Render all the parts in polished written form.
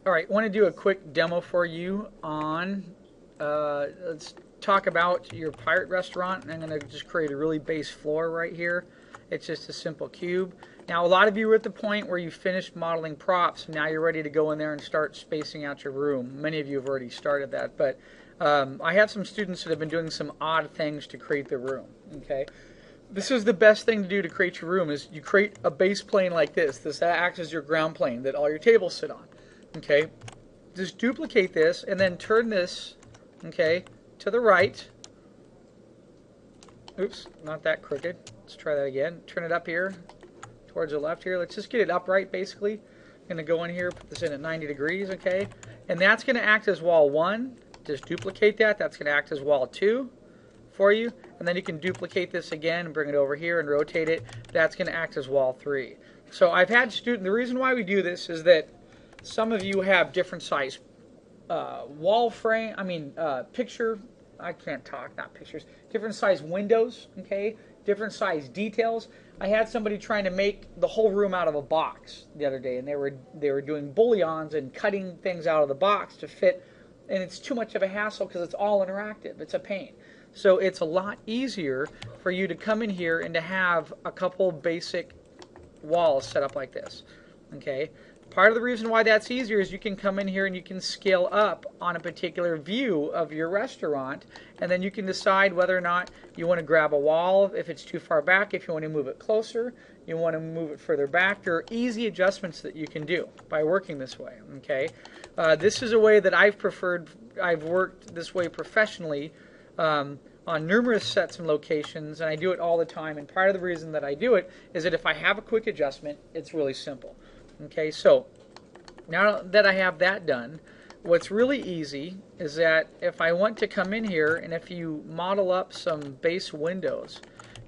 All right, I want to do a quick demo for you on, let's talk about your pirate restaurant. I'm going to just create a really base floor right here. It's just a simple cube. Now, a lot of you are at the point where you finished modeling props, and now you're ready to go in there and start spacing out your room. Many of you have already started that, but I have some students that have been doing some odd things to create their room, okay? This is the best thing to do to create your room is you create a base plane like this. This acts as your ground plane that all your tables sit on. Okay, just duplicate this and then turn this, okay, to the right. Oops, not that crooked. Let's try that again. Turn it up here towards the left here. Let's just get it upright basically. I'm going to go in here, put this in at 90 degrees, okay? And that's going to act as wall 1. Just duplicate that. That's going to act as wall 2 for you. And then you can duplicate this again and bring it over here and rotate it. That's going to act as wall 3. So I've had students, the reason why we do this is that some of you have different size wall frame, picture, I can't talk, not pictures, different size windows, okay, different size details. I had somebody trying to make the whole room out of a box the other day, and they were doing bullions and cutting things out of the box to fit, and it's too much of a hassle because it's all interactive. It's a pain. So it's a lot easier for you to come in here and to have a couple basic walls set up like this, okay. Part of the reason why that's easier is you can come in here and you can scale up on a particular view of your restaurant, and then you can decide whether or not you want to grab a wall if it's too far back, if you want to move it closer, you want to move it further back. There are easy adjustments that you can do by working this way, okay? This is a way that I've preferred. I've worked this way professionally on numerous sets and locations, and I do it all the time, and part of the reason that I do it is that if I have a quick adjustment, it's really simple. Okay, so now that I have that done, what's really easy is that if I want to come in here and if you model up some base windows,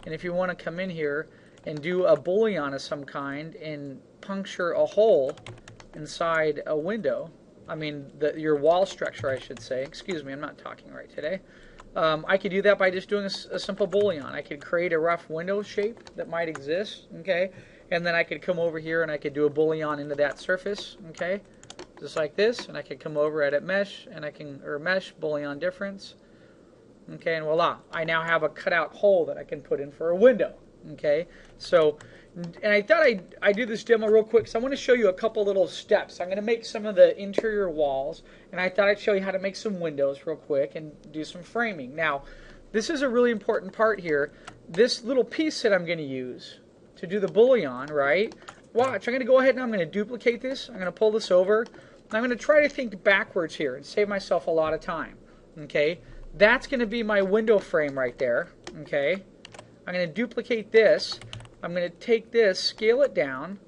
and if you want to come in here and do a bullion of some kind and puncture a hole inside a window, your wall structure I should say, excuse me, I'm not talking right today, I could do that by just doing a simple bullion. I could create a rough window shape that might exist, okay? And then I could come over here and I could do a bullion into that surface, okay? Just like this, and I could come over, edit mesh, and mesh, bullion difference, okay, and voila. I now have a cutout hole that I can put in for a window, okay? So, and I thought I'd do this demo real quick, so I want to show you a couple little steps. I'm going to make some of the interior walls, and I thought I'd show you how to make some windows real quick and do some framing. Now, this is a really important part here. This little piece that I'm going to use to do the bullion, right? Watch, I'm going to go ahead and I'm going to duplicate this. I'm going to pull this over. I'm going to try to think backwards here and save myself a lot of time, okay? That's going to be my window frame right there, okay? I'm going to duplicate this. I'm going to take this, scale it down.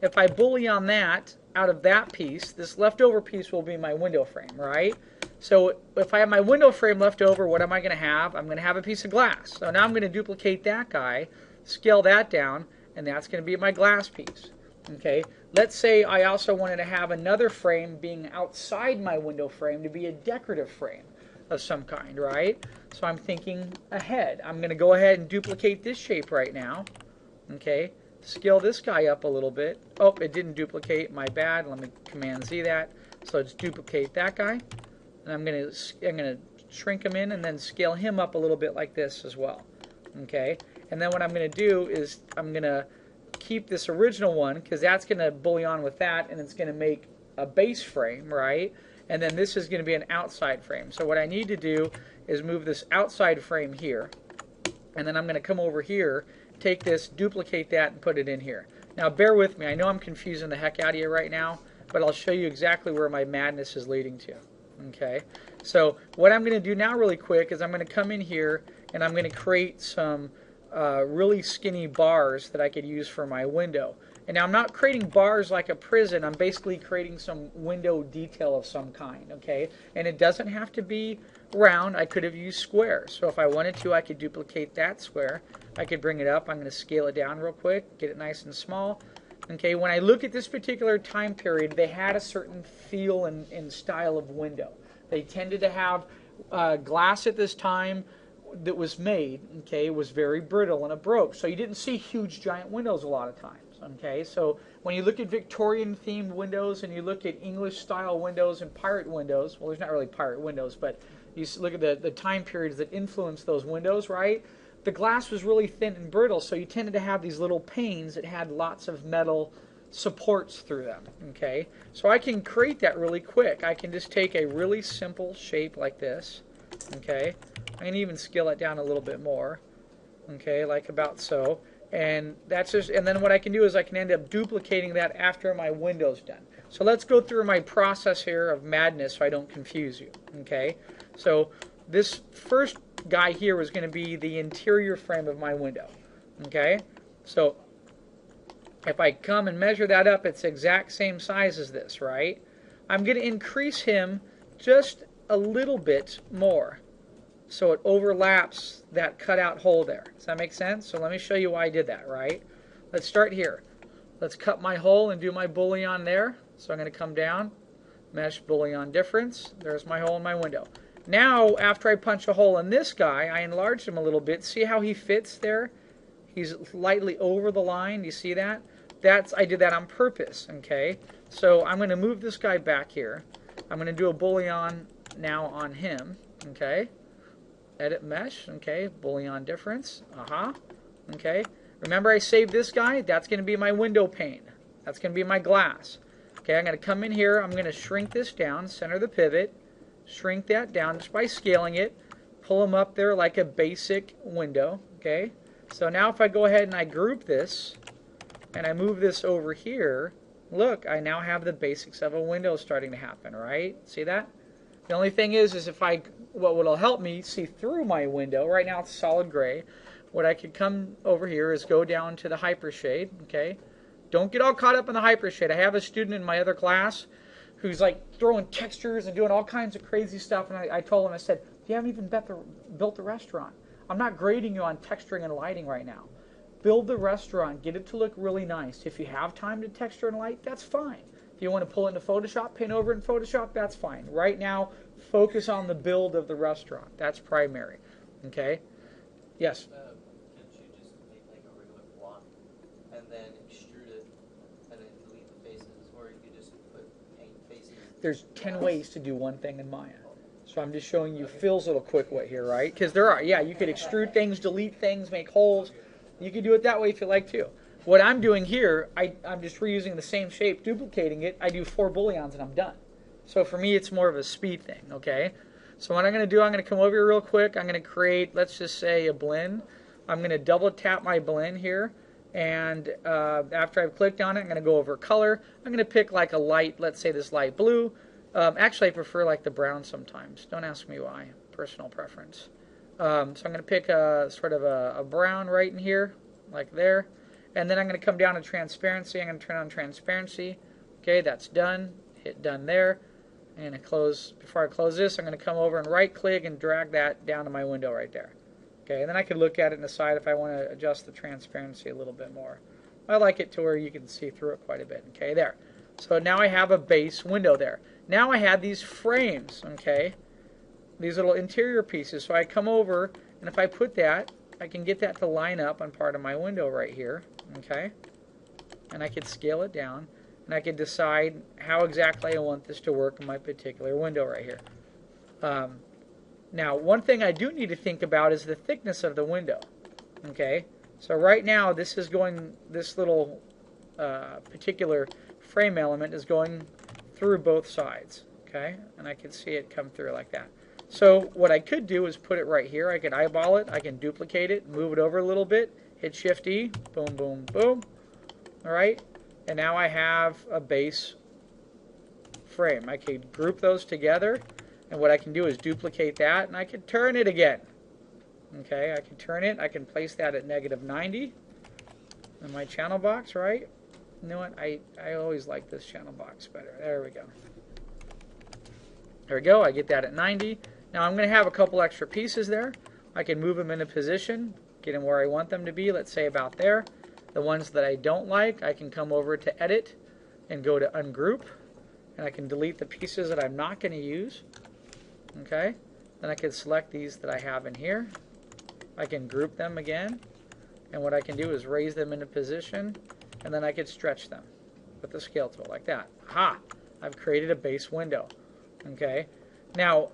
If I bullion that out of that piece, this leftover piece will be my window frame, right? So if I have my window frame left over, what am I going to have? I'm going to have a piece of glass. So now I'm going to duplicate that guy, scale that down, and that's going to be my glass piece. Okay, let's say I also wanted to have another frame being outside my window frame to be a decorative frame of some kind, right? So I'm thinking ahead. I'm going to go ahead and duplicate this shape right now. Okay, scale this guy up a little bit. Oh, it didn't duplicate, my bad. Let me Command Z that. So let's duplicate that guy. And I'm going to shrink him in and then scale him up a little bit like this as well. Okay, and then what I'm going to do is I'm going to keep this original one because that's going to bullion with that, and it's going to make a base frame, right? And then this is going to be an outside frame. So what I need to do is move this outside frame here, and then I'm going to come over here, take this, duplicate that, and put it in here. Now bear with me. I know I'm confusing the heck out of you right now, but I'll show you exactly where my madness is leading to. Okay, so what I'm going to do now really quick is I'm going to come in here and I'm going to create some really skinny bars that I could use for my window. And now I'm not creating bars like a prison. I'm basically creating some window detail of some kind, okay? And it doesn't have to be round. I could have used squares. So if I wanted to, I could duplicate that square. I could bring it up. I'm going to scale it down real quick, get it nice and small. Okay, when I look at this particular time period, they had a certain feel and style of window. They tended to have glass at this time that was made, okay, was very brittle and it broke. So you didn't see huge giant windows a lot of times, Okay, so when you look at Victorian themed windows and you look at English style windows and pirate windows, well, there's not really pirate windows, but you look at the time periods that influence those windows, right? The glass was really thin and brittle, so you tended to have these little panes that had lots of metal supports through them. Okay, so I can create that really quick. I can just take a really simple shape like this. Okay, I can even scale it down a little bit more. Okay, like about so. And that's just, and then what I can do is I can end up duplicating that after my window's done. So let's go through my process here of madness so I don't confuse you. Okay, so this first guy here was going to be the interior frame of my window. Okay, so if I come and measure that up, it's the exact same size as this, right? I'm going to increase him just a little bit more so it overlaps that cutout hole there. Does that make sense? So let me show you why I did that, right? Let's start here. Let's cut my hole and do my boolean there. So I'm going to come down, mesh boolean difference. There's my hole in my window. Now, after I punch a hole in this guy, I enlarged him a little bit. See how he fits there? He's lightly over the line. Do you see that? I did that on purpose, okay? So I'm going to move this guy back here. I'm going to do a boolean now on him, okay? Edit mesh, okay? Boolean difference, okay? Remember I saved this guy? That's going to be my window pane. That's going to be my glass. Okay, I'm going to come in here. I'm going to shrink this down, center the pivot, shrink that down just by scaling it, pull them up there like a basic window, okay? So now if I go ahead and I group this, and I move this over here, look, I now have the basics of a window starting to happen, right? See that? The only thing is what will help me see through my window, right now it's solid gray, what I could come over here is go down to the hypershade, okay? Don't get all caught up in the hypershade. I have a student in my other class who's like throwing textures and doing all kinds of crazy stuff, and I told him, I said, you haven't even built the restaurant. I'm not grading you on texturing and lighting right now. Build the restaurant, get it to look really nice. If you have time to texture and light, that's fine. If you want to pull it into Photoshop, paint over in Photoshop, that's fine. Right now, focus on the build of the restaurant. That's primary. Okay? Yes? Can't you just make like a regular block and then extrude it and then delete the faces? Or you could just paint faces? There's 10 ways to do one thing in Maya. So I'm just showing you Phil's little quick way here, right? Because there are, yeah, you could extrude things, delete things, make holes. You can do it that way if you like too. What I'm doing here, I'm just reusing the same shape, duplicating it. I do 4 booleans and I'm done. So for me, it's more of a speed thing, okay? So what I'm going to do, I'm going to come over here real quick. I'm going to create, let's just say, a blend. I'm going to double tap my blend here. And after I've clicked on it, I'm going to go over color. I'm going to pick like a light, let's say this light blue. Actually, I prefer like the brown sometimes. Don't ask me why. Personal preference. So I'm going to pick a sort of a brown right in here, like there. And then I'm going to come down to transparency. I'm going to turn on transparency. Okay, that's done. Hit done there. And before I close this, I'm going to come over and right click and drag that down to my window right there. Okay, and then I can look at it and decide if I want to adjust the transparency a little bit more. I like it to where you can see through it quite a bit. Okay, there. So now I have a base window there. Now I have these frames, okay, these little interior pieces. So I come over, and if I put that, I can get that to line up on part of my window right here, okay? And I could scale it down, and I could decide how exactly I want this to work in my particular window right here. Now, one thing I do need to think about is the thickness of the window, okay? So right now, this little particular frame element is going through both sides, okay? And I can see it come through like that. So what I could do is put it right here. I can eyeball it. I can duplicate it, move it over a little bit, hit Shift-E, boom, boom, boom. All right? And now I have a base frame. I could group those together, and what I can do is duplicate that, and I can turn it again. Okay, I can turn it. I can place that at -90 in my channel box, right? You know what? I always like this channel box better. There we go. There we go. I get that at 90. Now I'm going to have a couple extra pieces there. I can move them into position, get them where I want them to be, let's say about there. The ones that I don't like, I can come over to Edit and go to Ungroup, and I can delete the pieces that I'm not going to use. Okay? Then I can select these that I have in here. I can group them again, and what I can do is raise them into position and then I could stretch them with the scale tool like that. Aha! I've created a base window. Okay. Now,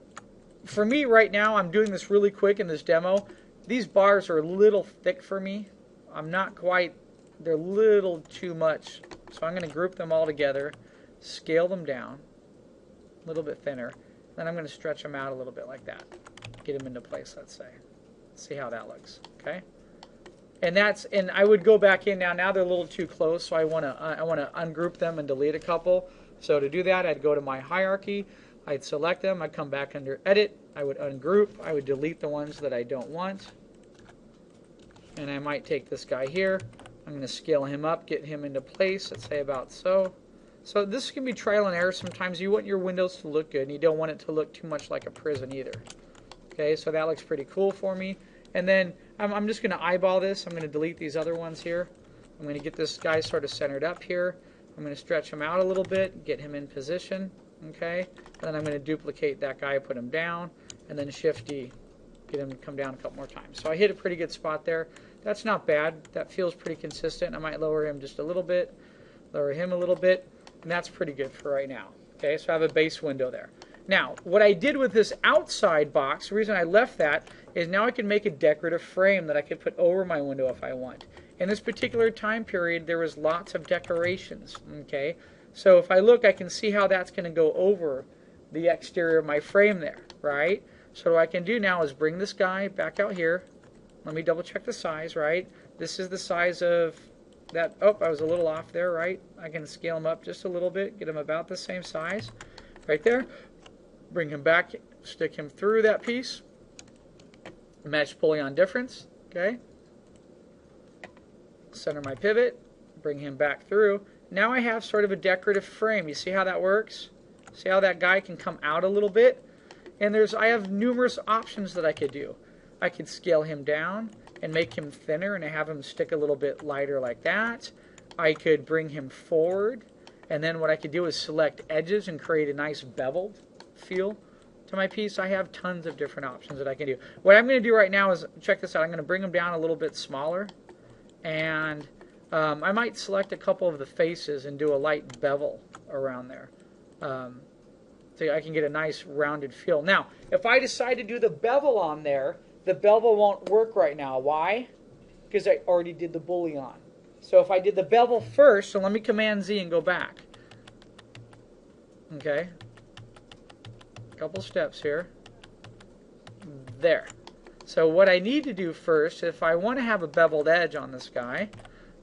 for me right now, I'm doing this really quick in this demo. These bars are a little thick for me. I'm not quite, they're a little too much. So I'm going to group them all together, scale them down, a little bit thinner. Then I'm going to stretch them out a little bit like that. Get them into place, let's say. See how that looks. Okay. And I would go back in now. Now they're a little too close, so I want to ungroup them and delete a couple. So to do that, I'd go to my hierarchy. I'd select them. I'd come back under Edit. I would ungroup. I would delete the ones that I don't want. And I might take this guy here. I'm going to scale him up, get him into place. Let's say about so. So this can be trial and error. Sometimes you want your windows to look good, and you don't want it to look too much like a prison either. Okay, so that looks pretty cool for me. And then I'm just going to eyeball this. I'm going to delete these other ones here. I'm going to get this guy sort of centered up here. I'm going to stretch him out a little bit, get him in position. Okay, and then I'm going to duplicate that guy, put him down, and then Shift D, get him to come down a couple more times. So I hit a pretty good spot there. That's not bad. That feels pretty consistent. I might lower him just a little bit, lower him a little bit, and that's pretty good for right now. Okay, so I have a base window there. Now, what I did with this outside box, the reason I left that, is now I can make a decorative frame that I could put over my window if I want. In this particular time period, there was lots of decorations. Okay, so if I look, I can see how that's going to go over the exterior of my frame there, right? So what I can do now is bring this guy back out here. Let me double check the size, right? This is the size of that. Oh, I was a little off there, right? I can scale him up just a little bit, get him about the same size, right there. Bring him back, stick him through that piece. Mesh pulley on difference, okay? Center my pivot, bring him back through. Now I have sort of a decorative frame. You see how that works? See how that guy can come out a little bit? And I have numerous options that I could do. I could scale him down and make him thinner and have him stick a little bit lighter like that. I could bring him forward, and then what I could do is select edges and create a nice beveled feel to my piece. I have tons of different options that I can do. What I'm going to do right now is, check this out, I'm going to bring them down a little bit smaller, and I might select a couple of the faces and do a light bevel around there. So I can get a nice rounded feel. Now, if I decide to do the bevel on there, the bevel won't work right now. Why? Because I already did the bullion. So if I did the bevel first, so let me Command Z and go back. Okay. Couple steps here. There. So what I need to do first, if I want to have a beveled edge on this guy,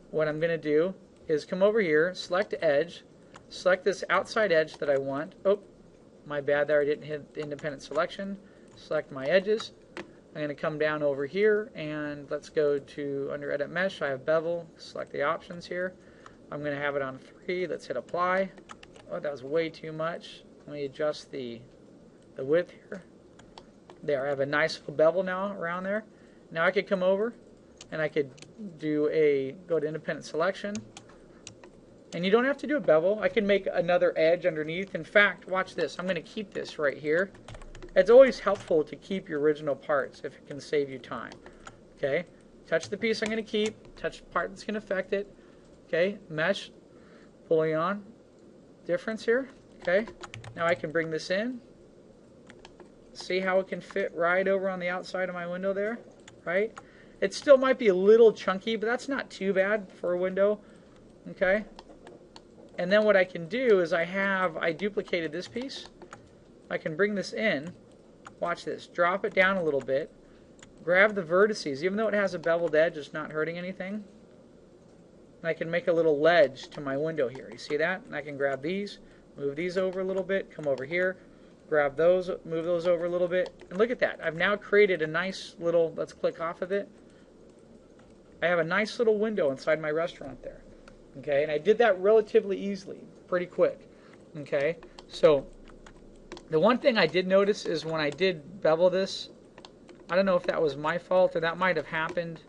what I'm going to do is come over here, select edge, select this outside edge that I want. Oh, my bad there, I didn't hit the independent selection. Select my edges. I'm going to come down over here and let's go to under Edit Mesh. I have bevel. Select the options here. I'm going to have it on 3. Let's hit apply. Oh, that was way too much. Let me adjust the width here. There, I have a nice little bevel now around there. Now I could come over and I could go to independent selection. And you don't have to do a bevel. I can make another edge underneath. In fact, watch this. I'm going to keep this right here. It's always helpful to keep your original parts if it can save you time. Okay, touch the piece I'm going to keep. Touch the part that's going to affect it. Okay, mesh, pulley on, difference here. Okay, now I can bring this in. See how it can fit right over on the outside of my window there, right? It still might be a little chunky, but that's not too bad for a window. Okay, and then what I can do is I duplicated this piece. I can bring this in. Watch this. Drop it down a little bit. Grab the vertices. Even though it has a beveled edge, it's not hurting anything. And I can make a little ledge to my window here. You see that? And I can grab these, move these over a little bit, come over here, grab those, move those over a little bit. And look at that. I've now created a nice little, let's click off of it. I have a nice little window inside my restaurant there. Okay, and I did that relatively easily, pretty quick. Okay, so the one thing I did notice is when I did bevel this, I don't know if that was my fault or that might have happened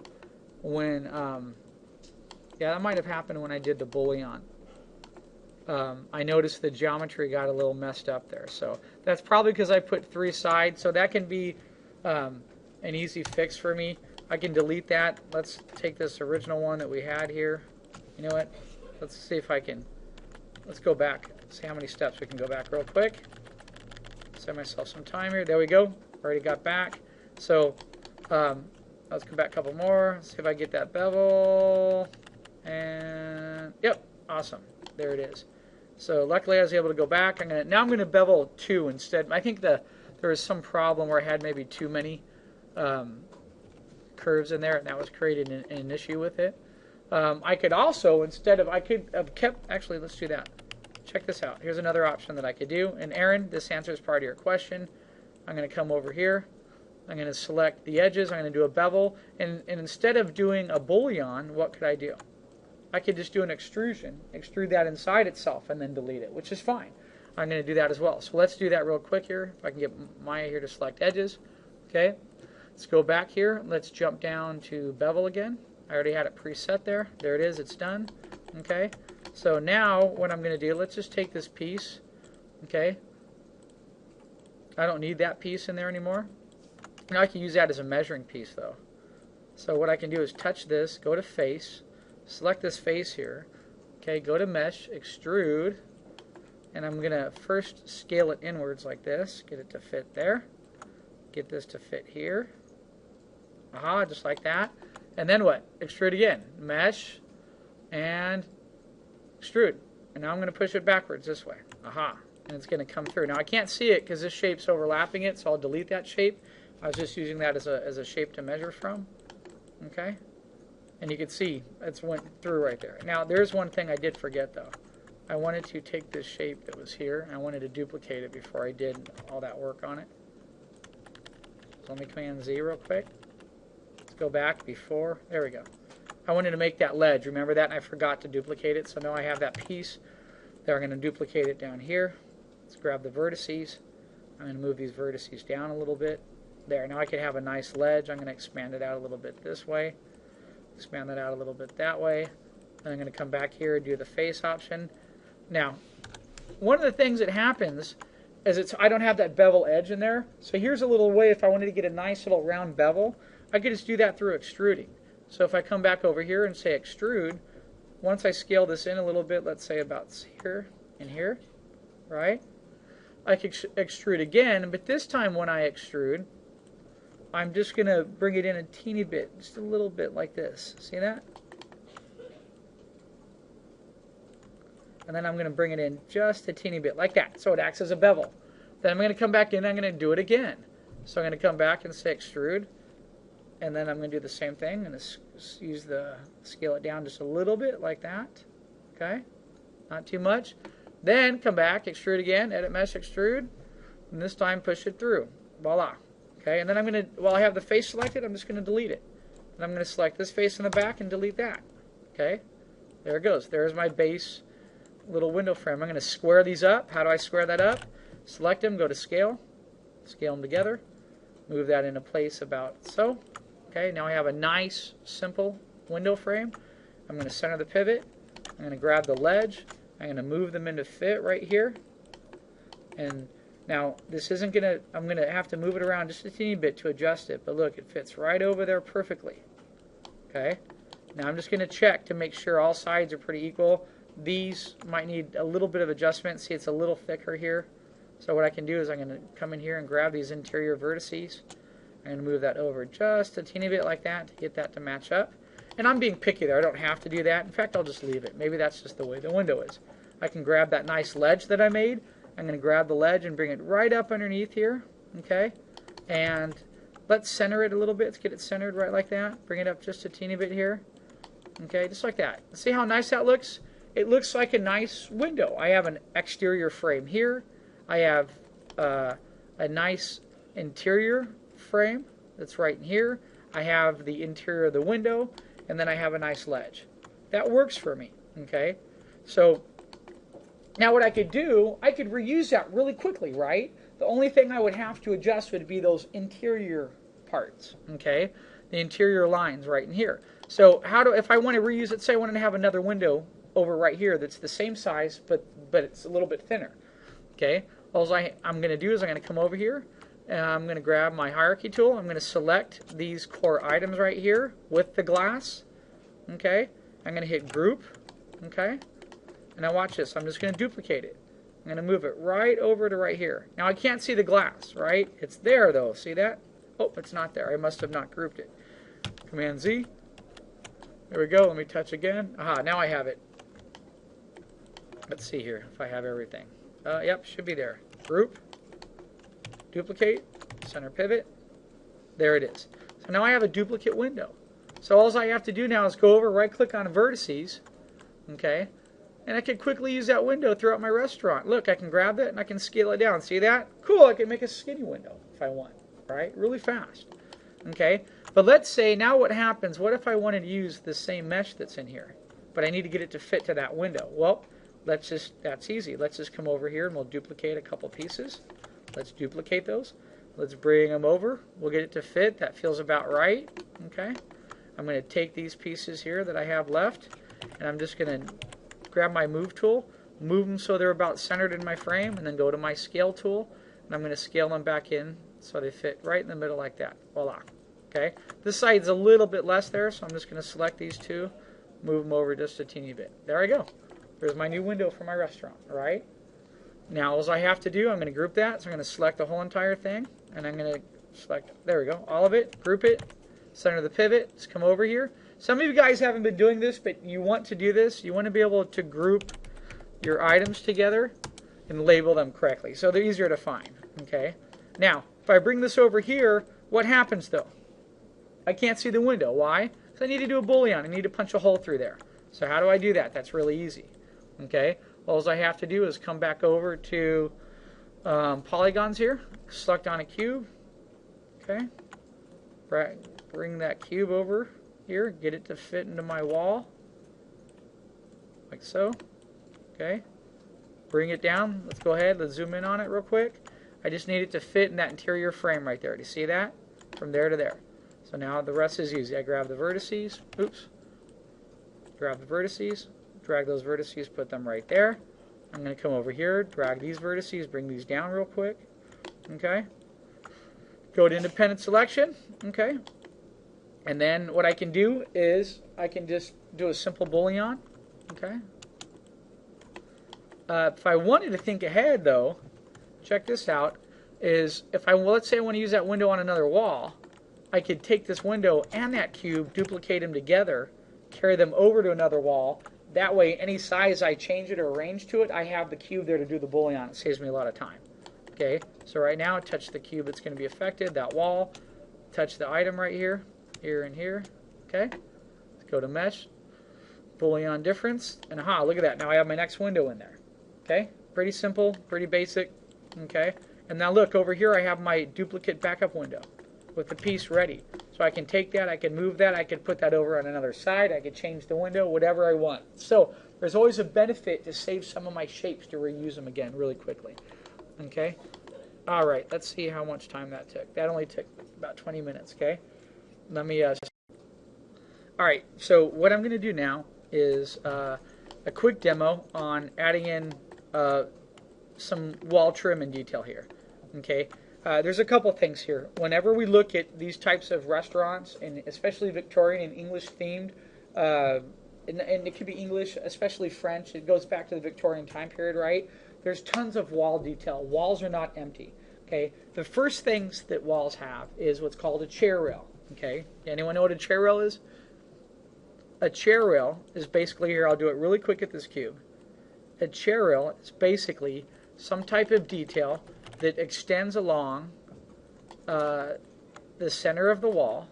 when, yeah, that might have happened when I did the bullion. I noticed the geometry got a little messed up there. So that's probably because I put 3 sides. So that can be an easy fix for me. I can delete that. Let's take this original one that we had here. You know what? Let's see if I can, let's go back. See how many steps we can go back real quick. Set myself some time here. There we go. Already got back. So let's go back a couple more. See if I get that bevel. And yep, awesome. There it is. So luckily I was able to go back. Now I'm gonna bevel 2 instead. I think there was some problem where I had maybe too many curves in there, and that was creating an issue with it. I could also, instead of, I could have kept, actually let's do that. Check this out. Here's another option that I could do. And Aaron, this answers part of your question. I'm going to come over here. I'm going to select the edges. I'm going to do a bevel. And instead of doing a bullion, what could I do? I could just do an extrusion, extrude that inside itself, and then delete it, which is fine. I'm going to do that as well. So let's do that real quick here. If I can get Maya here to select edges. Okay. Let's go back here. Let's jump down to bevel again. I already had it preset there. There it is. It's done. Okay. So now what I'm going to do, let's just take this piece. Okay. I don't need that piece in there anymore. Now I can use that as a measuring piece though. So what I can do is touch this, go to face, select this face here. Okay, go to mesh, extrude, and I'm going to first scale it inwards like this, get it to fit there. Get this to fit here. Aha, just like that. And then what? Extrude again. Mesh and extrude. And now I'm going to push it backwards this way. Aha. And it's going to come through. Now I can't see it because this shape's overlapping it, so I'll delete that shape. I was just using that as a shape to measure from. Okay? And you can see it's went through right there. Now there's one thing I did forget though. I wanted to take this shape that was here and I wanted to duplicate it before I did all that work on it. So let me Command Z real quick. Let's go back before. There we go. I wanted to make that ledge. Remember that? And I forgot to duplicate it. So now I have that piece. There I'm going to duplicate it down here. Let's grab the vertices. I'm going to move these vertices down a little bit. There. Now I can have a nice ledge. I'm going to expand it out a little bit this way. Expand that out a little bit that way. And I'm going to come back here and do the face option. Now, one of the things that happens is I don't have that bevel edge in there. So here's a little way if I wanted to get a nice little round bevel, I could just do that through extruding. So if I come back over here and say extrude, once I scale this in a little bit, let's say about here and here, right? I can extrude again, but this time when I extrude, I'm just going to bring it in a teeny bit, just a little bit like this. See that? And then I'm going to bring it in just a teeny bit like that, so it acts as a bevel. Then I'm going to come back in, I'm going to do it again. So I'm going to come back and say extrude, and then I'm going to do the same thing. I'm going to use scale it down just a little bit like that. Okay? Not too much. Then come back, extrude again, edit mesh, extrude, and this time push it through. Voila. Okay, and then I'm going to, while I have the face selected, I'm just going to delete it. And I'm going to select this face in the back and delete that. Okay, there it goes. There's my base little window frame. I'm going to square these up. How do I square that up? Select them, go to scale, scale them together, move that into place about so. Okay, now I have a nice, simple window frame. I'm going to center the pivot. I'm going to grab the ledge. I'm going to move them into fit right here. And now, this isn't going to, I'm going to have to move it around just a teeny bit to adjust it. But look, it fits right over there perfectly. Okay? Now I'm just going to check to make sure all sides are pretty equal. These might need a little bit of adjustment. See, it's a little thicker here. So what I can do is I'm going to come in here and grab these interior vertices. I'm going to move that over just a teeny bit like that to get that to match up. And I'm being picky there. I don't have to do that. In fact, I'll just leave it. Maybe that's just the way the window is. I can grab that nice ledge that I made. I'm going to grab the ledge and bring it right up underneath here, okay? And let's center it a little bit. Let's get it centered right like that. Bring it up just a teeny bit here, okay? Just like that. See how nice that looks? It looks like a nice window. I have an exterior frame here. I have a nice interior frame that's right in here. I have the interior of the window, and then I have a nice ledge. That works for me, okay? So now what I could do, I could reuse that really quickly, right? The only thing I would have to adjust would be those interior parts, okay? The interior lines right in here. So if I want to reuse it, say I want to have another window over right here that's the same size, but it's a little bit thinner, okay? All I'm going to do is I'm going to come over here, and I'm going to grab my hierarchy tool. I'm going to select these core items right here with the glass, okay? I'm going to hit group, Okay? And now watch this. I'm just going to duplicate it. I'm going to move it right over to right here. Now I can't see the glass, right? It's there though. See that? Oh, it's not there. I must have not grouped it. Command Z. There we go. Let me touch again. Aha, now I have it. Let's see here if I have everything. Yep, should be there. Group. Duplicate. Center pivot. There it is. So now I have a duplicate window. So all I have to do now is go over, right click on vertices. Okay? And I can quickly use that window throughout my restaurant. Look, I can grab it and I can scale it down. See that? Cool, I can make a skinny window if I want. Right? Really fast. Okay? But let's say now what happens, what if I wanted to use the same mesh that's in here? But I need to get it to fit to that window. Well, that's easy. Let's just come over here and we'll duplicate a couple pieces. Let's duplicate those. Let's bring them over. We'll get it to fit. That feels about right. Okay? I'm going to take these pieces here that I have left and I'm just going to grab my move tool, move them so they're about centered in my frame, and then go to my scale tool and I'm going to scale them back in so they fit right in the middle like that. Voila. Okay? This side's a little bit less there, so I'm just going to select these two, move them over just a teeny bit. There I go. There's my new window for my restaurant. All right? Now, all I have to do, I'm going to group that. So I'm going to select the whole entire thing, and I'm going to select, there we go, all of it, group it, center the pivot. Let's come over here. Some of you guys haven't been doing this, but you want to do this. You want to be able to group your items together and label them correctly, so they're easier to find. Okay? Now, if I bring this over here, what happens though? I can't see the window. Why? Because I need to do a boolean. I need to punch a hole through there. So how do I do that? That's really easy. Okay? All I have to do is come back over to polygons here, select on a cube. Okay? Bring that cube over here, get it to fit into my wall, like so. Okay? Bring it down. Let's go ahead. Let's zoom in on it real quick. I just need it to fit in that interior frame right there. Do you see that? From there to there. So now the rest is easy. I grab the vertices. Oops. Grab the vertices. Drag those vertices, put them right there. I'm going to come over here, drag these vertices, bring these down real quick. Okay. Go to independent selection. Okay. And then what I can do is I can just do a simple boolean. Okay. If I wanted to think ahead though, check this out, is if let's say I want to use that window on another wall, I could take this window and that cube, duplicate them together, carry them over to another wall. That way, any size I change it or arrange to it, I have the cube there to do the boolean. It saves me a lot of time. Okay, so right now, touch the cube that's going to be affected, that wall. Touch the item right here, here and here. Okay, let's go to mesh, boolean difference, and aha, look at that. Now I have my next window in there. Okay, pretty simple, pretty basic. Okay, and now look, over here I have my duplicate backup window with the piece ready. So I can take that, I can move that, I can put that over on another side, I can change the window, whatever I want. So there's always a benefit to save some of my shapes to reuse them again really quickly. Okay? All right, let's see how much time that took. That only took about 20 minutes, okay? Let me... All right, so what I'm going to do now is a quick demo on adding in some wall trim and detail here. Okay? There's a couple things here. Whenever we look at these types of restaurants, and especially Victorian and English themed, and it could be English, especially French, it goes back to the Victorian time period, right? There's tons of wall detail. Walls are not empty. Okay. The first things that walls have is what's called a chair rail. Okay. Anyone know what a chair rail is? A chair rail is basically, here I'll do it really quick at this cube. A chair rail is basically some type of detail that extends along the center of the wall,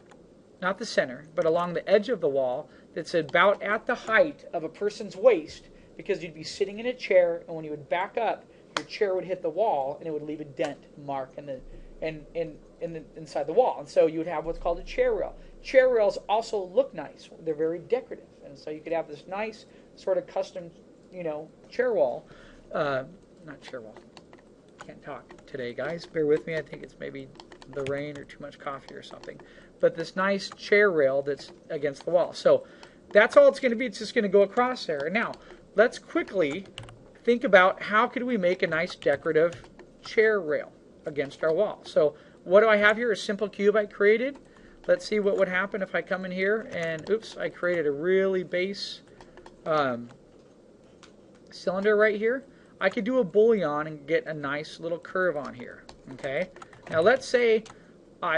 not the center, but along the edge of the wall, that's about at the height of a person's waist, because you'd be sitting in a chair, and when you would back up, your chair would hit the wall, and it would leave a dent mark inside the wall. And so you would have what's called a chair rail. Chair rails also look nice. They're very decorative. And so you could have this nice sort of custom, chair wall. Not chair wall. Can't talk today, guys. Bear with me. I think it's maybe the rain or too much coffee or something. But this nice chair rail that's against the wall. So that's all it's going to be. It's just going to go across there. Now, let's quickly think about how could we make a nice decorative chair rail against our wall. So what do I have here? A simple cube I created. Let's see what would happen if I come in here and, oops, I created a really base cylinder right here, I could do a bullion and get a nice little curve on here. Okay. Now let's say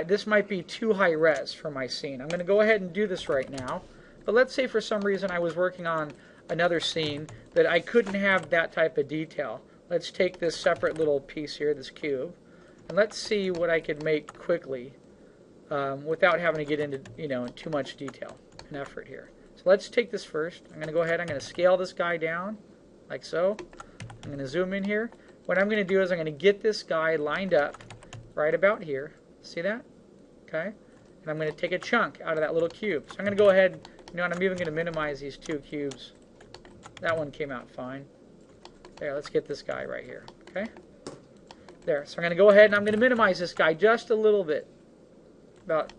this might be too high res for my scene. I'm going to go ahead and do this right now. But let's say for some reason I was working on another scene that I couldn't have that type of detail. Let's take this separate little piece here, this cube, and let's see what I could make quickly without having to get into too much detail and effort here. So let's take this first. I'm going to go ahead. I'm going to scale this guy down like so. I'm going to zoom in here. What I'm going to do is I'm going to get this guy lined up right about here. See that? Okay. And I'm going to take a chunk out of that little cube. So I'm going to go ahead. And I'm even going to minimize these two cubes. That one came out fine. There, let's get this guy right here. Okay? There. So I'm going to go ahead and I'm going to minimize this guy just a little bit. About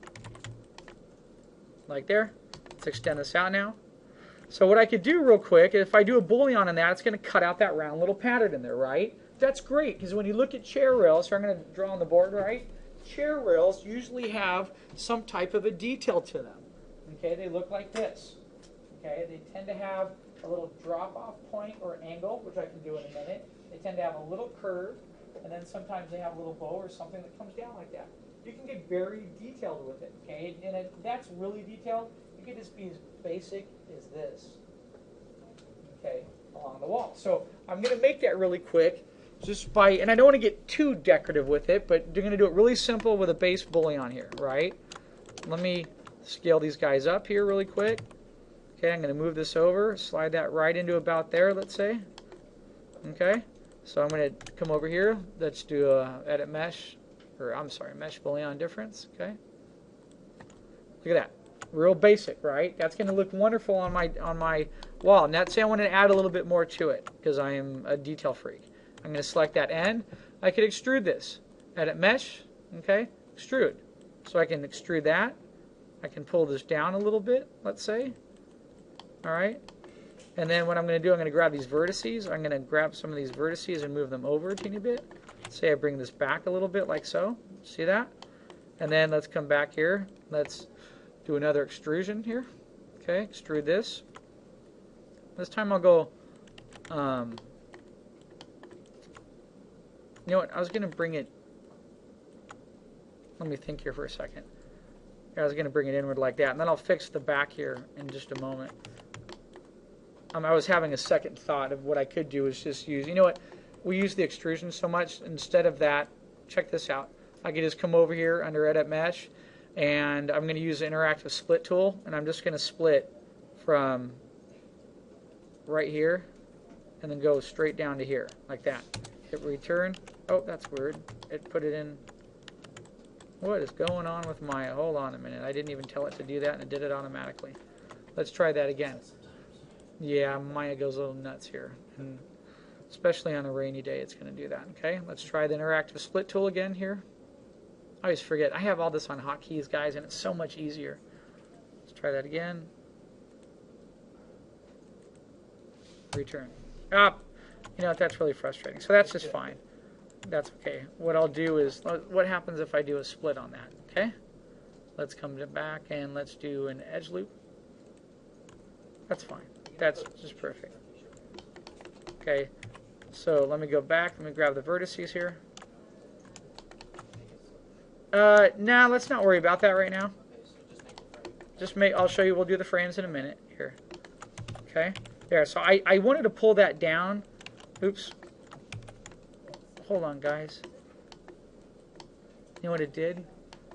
like there. Let's extend this out now. So what I could do real quick, if I do a bullion on that, it's going to cut out that round little pattern in there, right? That's great, because when you look at chair rails, so I'm going to draw on the board, right? Chair rails usually have some type of a detail to them. Okay, they look like this. Okay, they tend to have a little drop-off point or angle, which I can do in a minute. They tend to have a little curve, and then sometimes they have a little bow or something that comes down like that. You can get very detailed with it, okay? And if that's really detailed, you can just be as basic as this, okay, along the wall. So I'm going to make that really quick, just by, and I don't want to get too decorative with it, but you're going to do it really simple with a base bullion here, right? Let me scale these guys up here really quick. Okay, I'm going to move this over, slide that right into about there, let's say. Okay, so I'm going to come over here. Let's do a edit mesh, or I'm sorry, mesh bullion difference. Okay, look at that, real basic, right? That's going to look wonderful on my wall. And that's say I want to add a little bit more to it because I am a detail freak. I'm going to select that end. I could extrude this. Edit mesh. Okay, extrude. So I can extrude that. I can pull this down a little bit, let's say. All right. And then what I'm going to do, I'm going to grab these vertices. I'm going to grab some of these vertices and move them over a teeny bit. Say I bring this back a little bit like so. See that? And then let's come back here. Let's do another extrusion here. Okay, extrude this. This time I'll go, you know what, I was going to bring it, let me think here for a second. I was going to bring it inward like that, and then I'll fix the back here in just a moment. I was having a second thought of what I could do is just use, you know what, we use the extrusion so much, instead of that, check this out. I could just come over here under Edit Mesh, and I'm going to use the Interactive Split tool, and I'm just going to split from right here, and then go straight down to here, like that. Hit return. Oh, that's weird. It put it in. What is going on with Maya? Hold on a minute. I didn't even tell it to do that, and it did it automatically. Let's try that again. Yeah, Maya goes a little nuts here. And especially on a rainy day, it's going to do that. Okay, let's try the Interactive Split tool again here. I always forget. I have all this on hotkeys, guys, and it's so much easier. Let's try that again. Return. Ah, you know, that's really frustrating. So that's just fine. That's okay. What I'll do is, what happens if I do a split on that? Okay? Let's come back and let's do an edge loop. That's fine. That's just perfect. Okay. So let me go back. Let me grab the vertices here. Nah, let's not worry about that right now. I'll show you. We'll do the frames in a minute here. Okay. There. So I wanted to pull that down. Oops. Hold on, guys. You know what it did?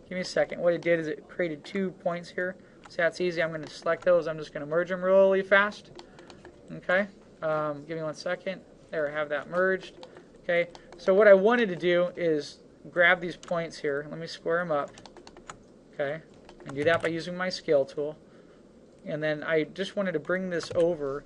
Give me a second. What it did is it created 2 points here. So that's easy. I'm going to select those. I'm just going to merge them really fast. Okay. Give me 1 second. There, I have that merged. Okay. So what I wanted to do is grab these points here. Let me square them up. Okay. And do that by using my scale tool. And then I just wanted to bring this over.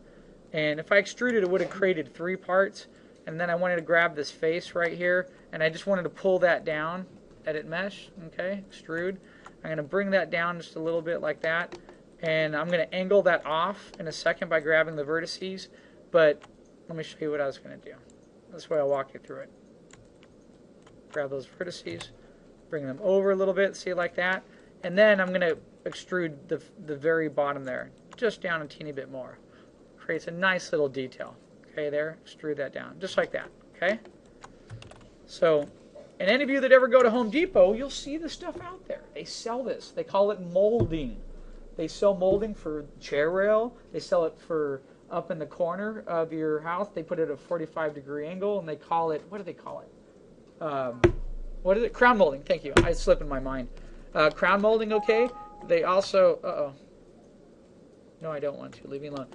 And if I extruded, it would have created 3 parts. And then I wanted to grab this face right here, and I just wanted to pull that down. Edit mesh, okay, extrude. I'm going to bring that down just a little bit like that, and I'm going to angle that off in a second by grabbing the vertices, but let me show you what I was going to do. This way I'll walk you through it. Grab those vertices, bring them over a little bit, see like that, and then I'm going to extrude the very bottom there, just down a teeny bit more. Creates a nice little detail. Okay, there, extrude that down, just like that, okay? So, and any of you that ever go to Home Depot, you'll see the stuff out there. They sell this. They call it molding. They sell molding for chair rail. They sell it for up in the corner of your house. They put it at a 45-degree angle, and they call it, what do they call it? What is it? Crown molding. Thank you. I slipped in my mind. Crown molding, okay? They also, no, I don't want to. Leave me alone.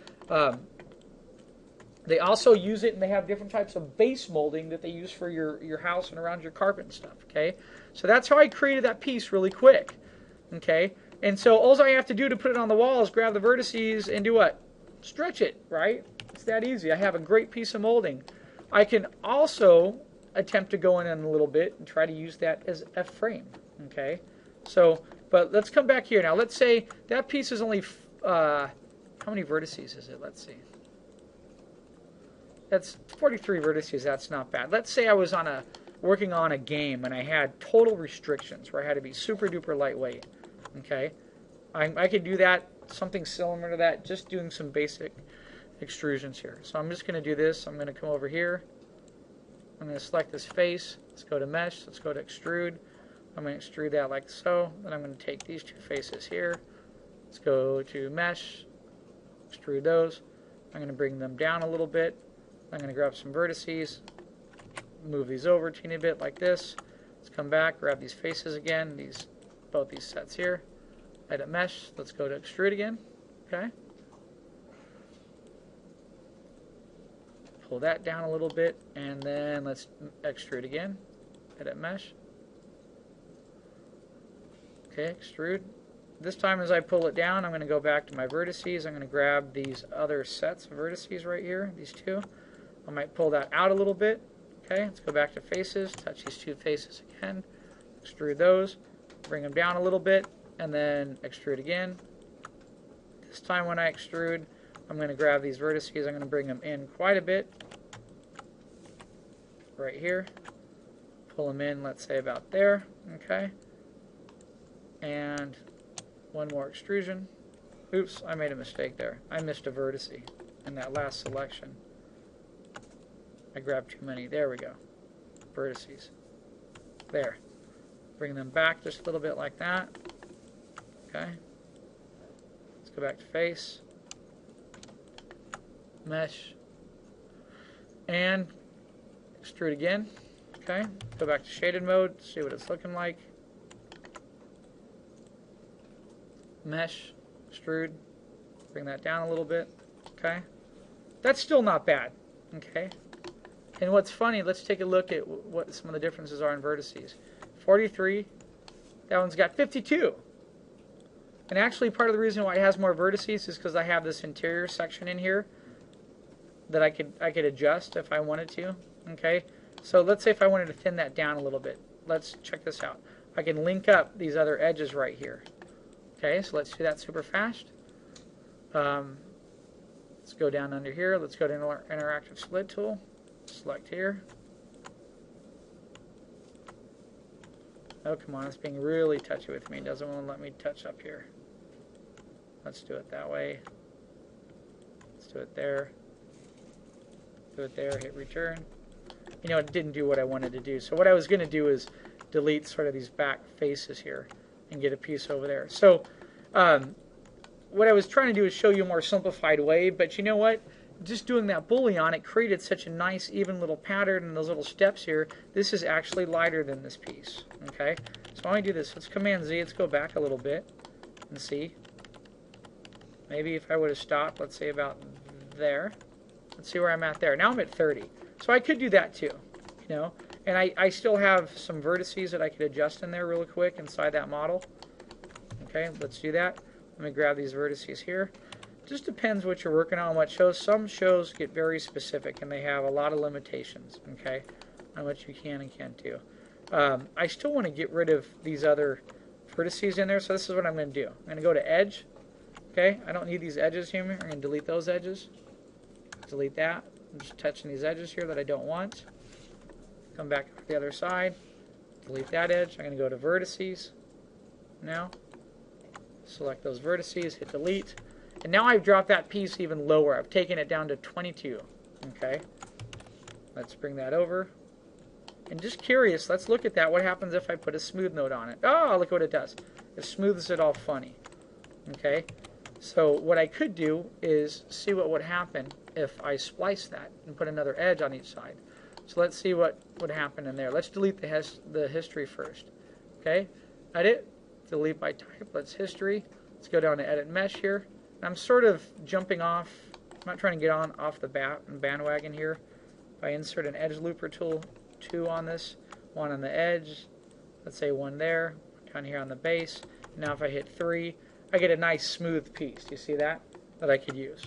They also use it, and they have different types of base molding that they use for your house and around your carpet and stuff, okay? So that's how I created that piece really quick, okay? And so all I have to do to put it on the wall is grab the vertices and do what? Stretch it, right? It's that easy. I have a great piece of molding. I can also attempt to go in a little bit and try to use that as a frame, okay? So, but let's come back here now. Let's say that piece is only, how many vertices is it? Let's see. That's 43 vertices. That's not bad. Let's say I was working on a game and I had total restrictions where I had to be super duper lightweight. Okay, I could do that, something similar to that, just doing some basic extrusions here. So I'm just going to do this. I'm going to come over here. I'm going to select this face. Let's go to mesh. Let's go to extrude. I'm going to extrude that like so. Then I'm going to take these two faces here. Let's go to mesh. Extrude those. I'm going to bring them down a little bit. I'm going to grab some vertices, move these over a teeny bit like this. Let's come back, grab these faces again, both these sets here. Edit mesh. Let's go to extrude again. Okay. Pull that down a little bit, and then let's extrude again. Edit mesh. Okay, extrude. This time as I pull it down, I'm going to go back to my vertices. I'm going to grab these other sets of vertices right here, these two. I might pull that out a little bit. Okay, let's go back to faces, touch these two faces again, extrude those, bring them down a little bit, and then extrude again. This time when I extrude, I'm going to grab these vertices, I'm going to bring them in quite a bit, right here, pull them in, let's say about there, okay, and one more extrusion. Oops, I made a mistake there. I missed a vertice in that last selection. I grabbed too many. There we go. Vertices. There. Bring them back just a little bit like that. Okay. Let's go back to face. Mesh. And extrude again. Okay. Go back to shaded mode. See what it's looking like. Mesh. Extrude. Bring that down a little bit. Okay. That's still not bad. Okay. And what's funny, let's take a look at what some of the differences are in vertices. 43, that one's got 52. And actually part of the reason why it has more vertices is because I have this interior section in here that I could adjust if I wanted to. Okay, so let's say if I wanted to thin that down a little bit. Let's check this out. I can link up these other edges right here. Okay, so let's do that super fast. Let's go down under here. Let's go to interactive split tool. Select here. Oh, come on, it's being really touchy with me. It doesn't want to let me touch up here. Let's do it that way. Let's do it there. Do it there, hit return. You know, it didn't do what I wanted to do. So what I was going to do is delete sort of these back faces here and get a piece over there. So what I was trying to do is show you a more simplified way, but you know what? Just doing that bullion, it created such a nice even little pattern and those little steps here. This is actually lighter than this piece. Okay, so why don't I do this? Let's Command Z. Let's go back a little bit and see. Maybe if I would have stopped, let's say about there. Let's see where I'm at there. Now I'm at 30. So I could do that too, you know. And I still have some vertices that I could adjust in there really quick inside that model. Okay, let's do that. Let me grab these vertices here. Just depends what you're working on, what shows. Some shows get very specific and they have a lot of limitations, okay, on what you can and can't do. I still want to get rid of these other vertices in there, so this is what I'm going to do. I'm going to go to Edge. Okay, I don't need these edges here. I'm going to delete those edges. Delete that. I'm just touching these edges here that I don't want. Come back to the other side. Delete that edge. I'm going to go to Vertices now. Select those vertices, hit delete. And now I've dropped that piece even lower. I've taken it down to 22. Okay, let's bring that over. And just curious, let's look at that. What happens if I put a smooth node on it? Oh, look what it does. It smooths it all funny. Okay, so what I could do is see what would happen if I splice that and put another edge on each side. So let's see what would happen in there. Let's delete the history first. Okay, edit, delete by type. Let's history. Let's go down to edit mesh here. I'm sort of jumping off. I'm not trying to get off the bandwagon here. If I insert an edge looper tool, 2 on this, 1 on the edge, let's say 1 there, down here on the base. Now if I hit 3, I get a nice smooth piece. Do you see that? That I could use.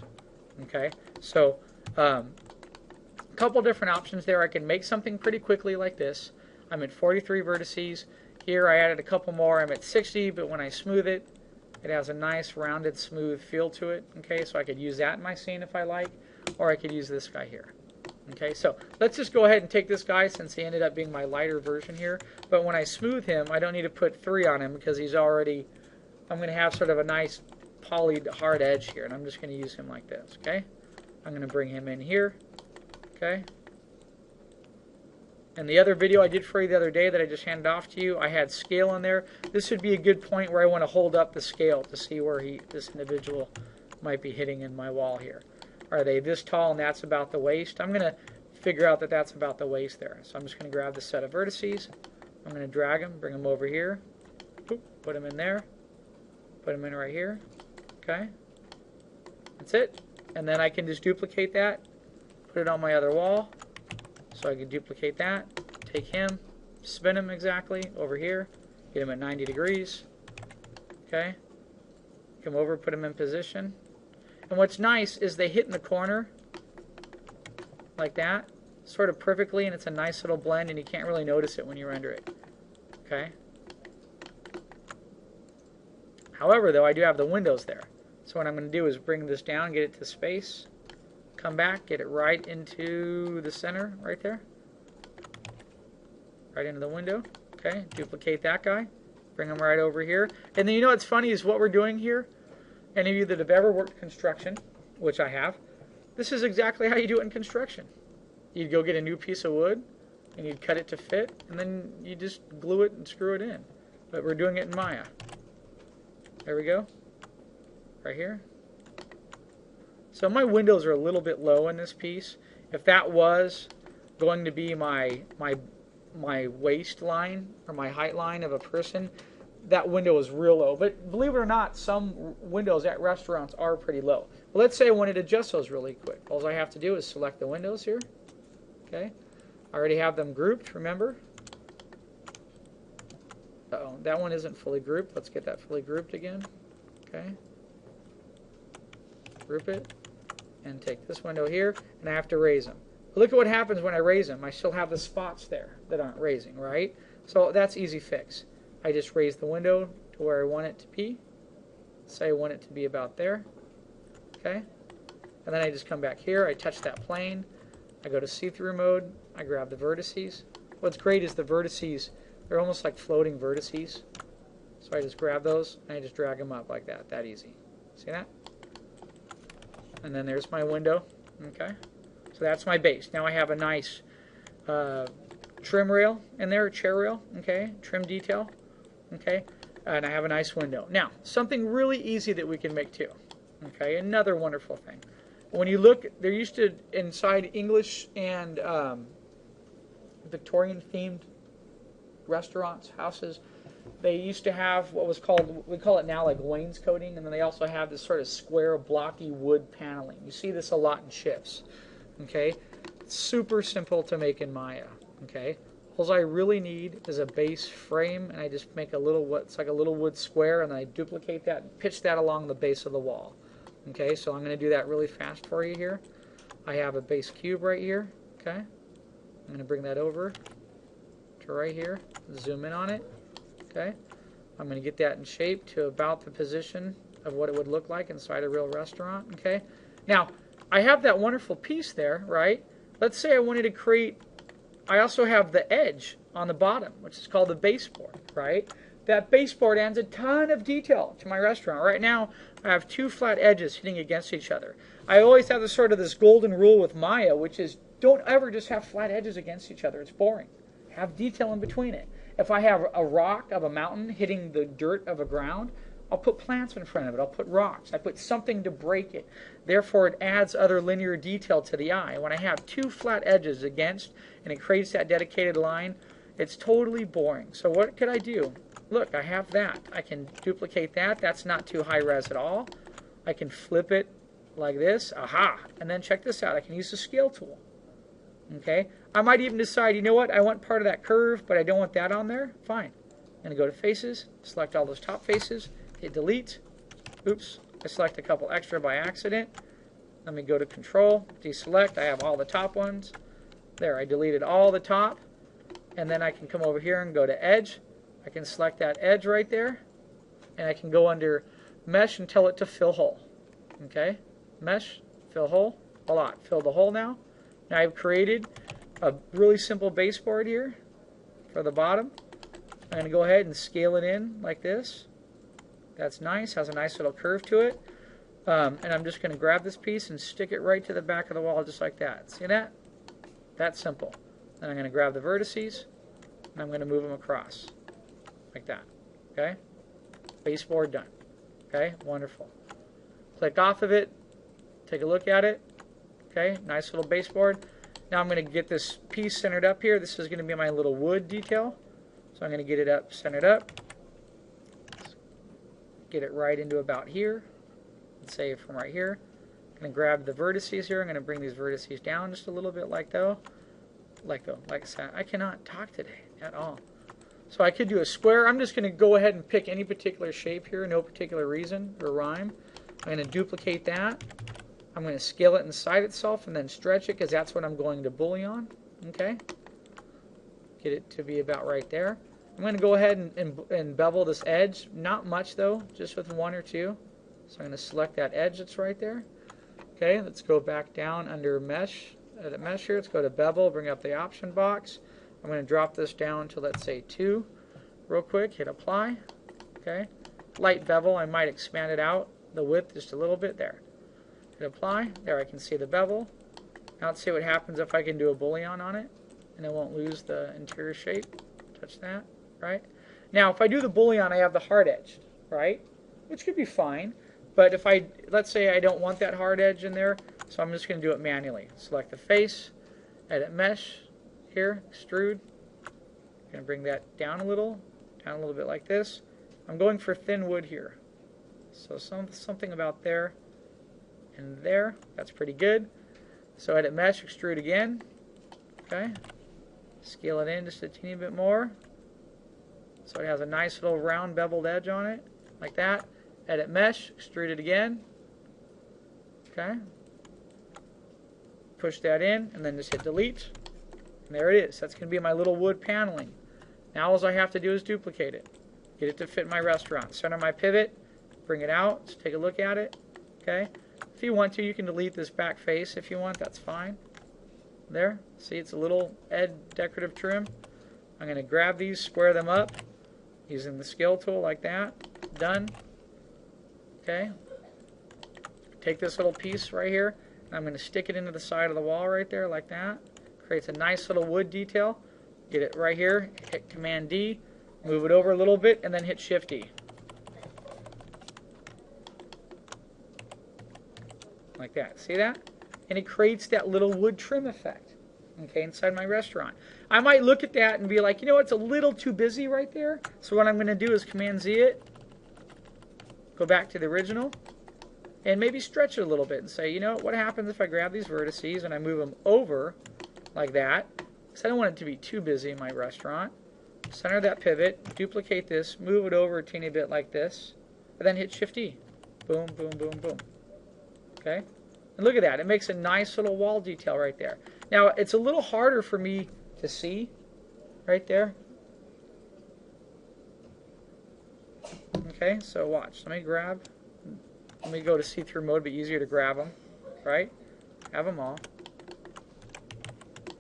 Okay, so a couple different options there. I can make something pretty quickly like this. I'm at 43 vertices. Here I added a couple more. I'm at 60, but when I smooth it, it has a nice rounded smooth feel to it. Okay, so I could use that in my scene if I like, or I could use this guy here. Okay, so let's just go ahead and take this guy since he ended up being my lighter version here. But when I smooth him, I don't need to put 3 on him because he's already, I'm going to have sort of a nice polyed hard edge here, and I'm just going to use him like this. Okay, I'm going to bring him in here. Okay, and the other video I did for you the other day that I just handed off to you, I had scale in there. This would be a good point where I want to hold up the scale to see where this individual might be hitting in my wall here. Are they this tall and that's about the waist? I'm going to figure out that that's about the waist there. So I'm just going to grab the set of vertices. I'm going to drag them, bring them over here. Boop, put them in there. Put them in right here. Okay. That's it. And then I can just duplicate that. Put it on my other wall. So I can duplicate that. Take him. Spin him exactly over here. Get him at 90 degrees. Okay. Come over, put him in position. And what's nice is they hit in the corner like that, sort of perfectly, and it's a nice little blend, and you can't really notice it when you render it. Okay. However, though, I do have the windows there. So what I'm going to do is bring this down, get it to space, come back, get it right into the center, right there. Right into the window. Okay, duplicate that guy, bring him right over here. And then you know what's funny is what we're doing here. Any of you that have ever worked construction, which I have, this is exactly how you do it in construction. You'd go get a new piece of wood, and you'd cut it to fit, and then you just glue it and screw it in. But we're doing it in Maya. There we go. Right here. So my windows are a little bit low in this piece. If that was going to be my waist line, or my height line of a person, that window is real low. But believe it or not, some windows at restaurants are pretty low. Well, let's say I wanted to adjust those really quick. All I have to do is select the windows here. Okay. I already have them grouped, remember? Uh-oh, that one isn't fully grouped. Let's get that fully grouped again. Okay. Group it. And take this window here, and I have to raise them. But look at what happens when I raise them. I still have the spots there that aren't raising, right? So that's easy fix. I just raise the window to where I want it to be. Say I want it to be about there. Okay? And then I just come back here, I touch that plane, I go to see-through mode, I grab the vertices. What's great is the vertices, they're almost like floating vertices. So I just grab those, and I just drag them up like that easy. See that? And then there's my window. Okay? So that's my base. Now I have a nice trim rail in there, chair rail, okay? Trim detail. Okay, and I have a nice window. Now, something really easy that we can make too. Okay, another wonderful thing. When you look, there used to, inside English and Victorian themed restaurants, houses, they used to have what was called, we call it now like wainscoting, and then they also have this sort of square blocky wood paneling. You see this a lot in shifts. Okay, it's super simple to make in Maya. Okay. All I really need is a base frame, and I just make a little, what's like a little wood square, and I duplicate that and pitch that along the base of the wall. Okay, so I'm going to do that really fast for you here. I have a base cube right here. Okay, I'm going to bring that over to right here, zoom in on it. Okay, I'm going to get that in shape to about the position of what it would look like inside a real restaurant. Okay, now I have that wonderful piece there, right? Let's say I wanted to create, I also have the edge on the bottom, which is called the baseboard, right? that baseboard adds a ton of detail to my restaurant. Right now, I have two flat edges hitting against each other. I always have this golden rule with Maya, which is don't ever just have flat edges against each other. It's boring. Have detail in between it. If I have a rock of a mountain hitting the dirt of a ground, I'll put plants in front of it. I'll put rocks. I put something to break it. Therefore, it adds other linear detail to the eye. When I have two flat edges against and it creates that dedicated line, it's totally boring. So what could I do? Look, I have that. I can duplicate that. That's not too high res at all. I can flip it like this. Aha! And then check this out. I can use the scale tool. Okay? I might even decide, you know what? I want part of that curve, but I don't want that on there. Fine. I'm going to go to faces, select all those top faces, hit delete. Oops, I select a couple extra by accident. Let me go to control, deselect. I have all the top ones. There, I deleted all the top. And then I can come over here and go to edge. I can select that edge right there. And I can go under mesh and tell it to fill hole. Okay, mesh, fill hole. Voila, fill the hole now. Now I've created a really simple baseboard here for the bottom. I'm going to go ahead and scale it in like this. That's nice, has a nice little curve to it. And I'm just going to grab this piece and stick it right to the back of the wall just like that. See that? That's simple. Then I'm going to grab the vertices and I'm going to move them across like that. Okay? Baseboard done. Okay? Wonderful. Click off of it. Take a look at it. Okay? Nice little baseboard. Now I'm going to get this piece centered up here. This is going to be my little wood detail. So I'm going to get it up, centered up. Get it right into about here. Let's say from right here. I'm going to grab the vertices here. I'm going to bring these vertices down just a little bit like that. Like I said, I cannot talk today at all. So I could do a square. I'm just going to go ahead and pick any particular shape here, no particular reason or rhyme. I'm going to duplicate that. I'm going to scale it inside itself and then stretch it because that's what I'm going to bully on. Okay? Get it to be about right there. I'm going to go ahead and bevel this edge. Not much though, just with one or two. So I'm going to select that edge that's right there. Okay, let's go back down under mesh. Edit mesh here. Let's go to bevel, bring up the option box. I'm going to drop this down to, let's say, 2 real quick. Hit apply. Okay. Light bevel. I might expand it out, the width just a little bit there. Hit apply. There I can see the bevel. Now let's see what happens if I can do a bullion on it and it won't lose the interior shape. Touch that. Right? Now if I do the bullion, I have the hard edge, right? Which could be fine. But if let's say I don't want that hard edge in there, so I'm just going to do it manually. Select the face, edit mesh here, extrude. I'm going to bring that down a little bit like this. I'm going for thin wood here. So something about there and there. That's pretty good. So edit mesh, extrude again. Okay. Scale it in just a teeny bit more. So it has a nice little round beveled edge on it, like that. Edit mesh, extrude it again. Okay. Push that in, and then just hit delete. And there it is. That's going to be my little wood paneling. Now all I have to do is duplicate it. Get it to fit my restaurant. Center my pivot, bring it out, let's take a look at it. Okay. If you want to, you can delete this back face if you want, that's fine. There. See, it's a little decorative trim. I'm going to grab these, square them up, using the scale tool like that. Done. Okay. Take this little piece right here, and I'm going to stick it into the side of the wall right there like that. Creates a nice little wood detail. Get it right here, hit Command D, move it over a little bit, and then hit Shift D. Like that. See that? And it creates that little wood trim effect. Okay, inside my restaurant. I might look at that and be like, you know, it's a little too busy right there. So what I'm going to do is Command Z it, go back to the original, and maybe stretch it a little bit and say, you know, what happens if I grab these vertices and I move them over like that? Because I don't want it to be too busy in my restaurant. Center that pivot, duplicate this, move it over a teeny bit like this, and then hit Shift E. Boom, boom, boom, boom. Okay? And look at that. It makes a nice little wall detail right there. Now, it's a little harder for me to see right there. Okay, so watch. Let me go to see-through mode, but easier to grab them, right? Have them all.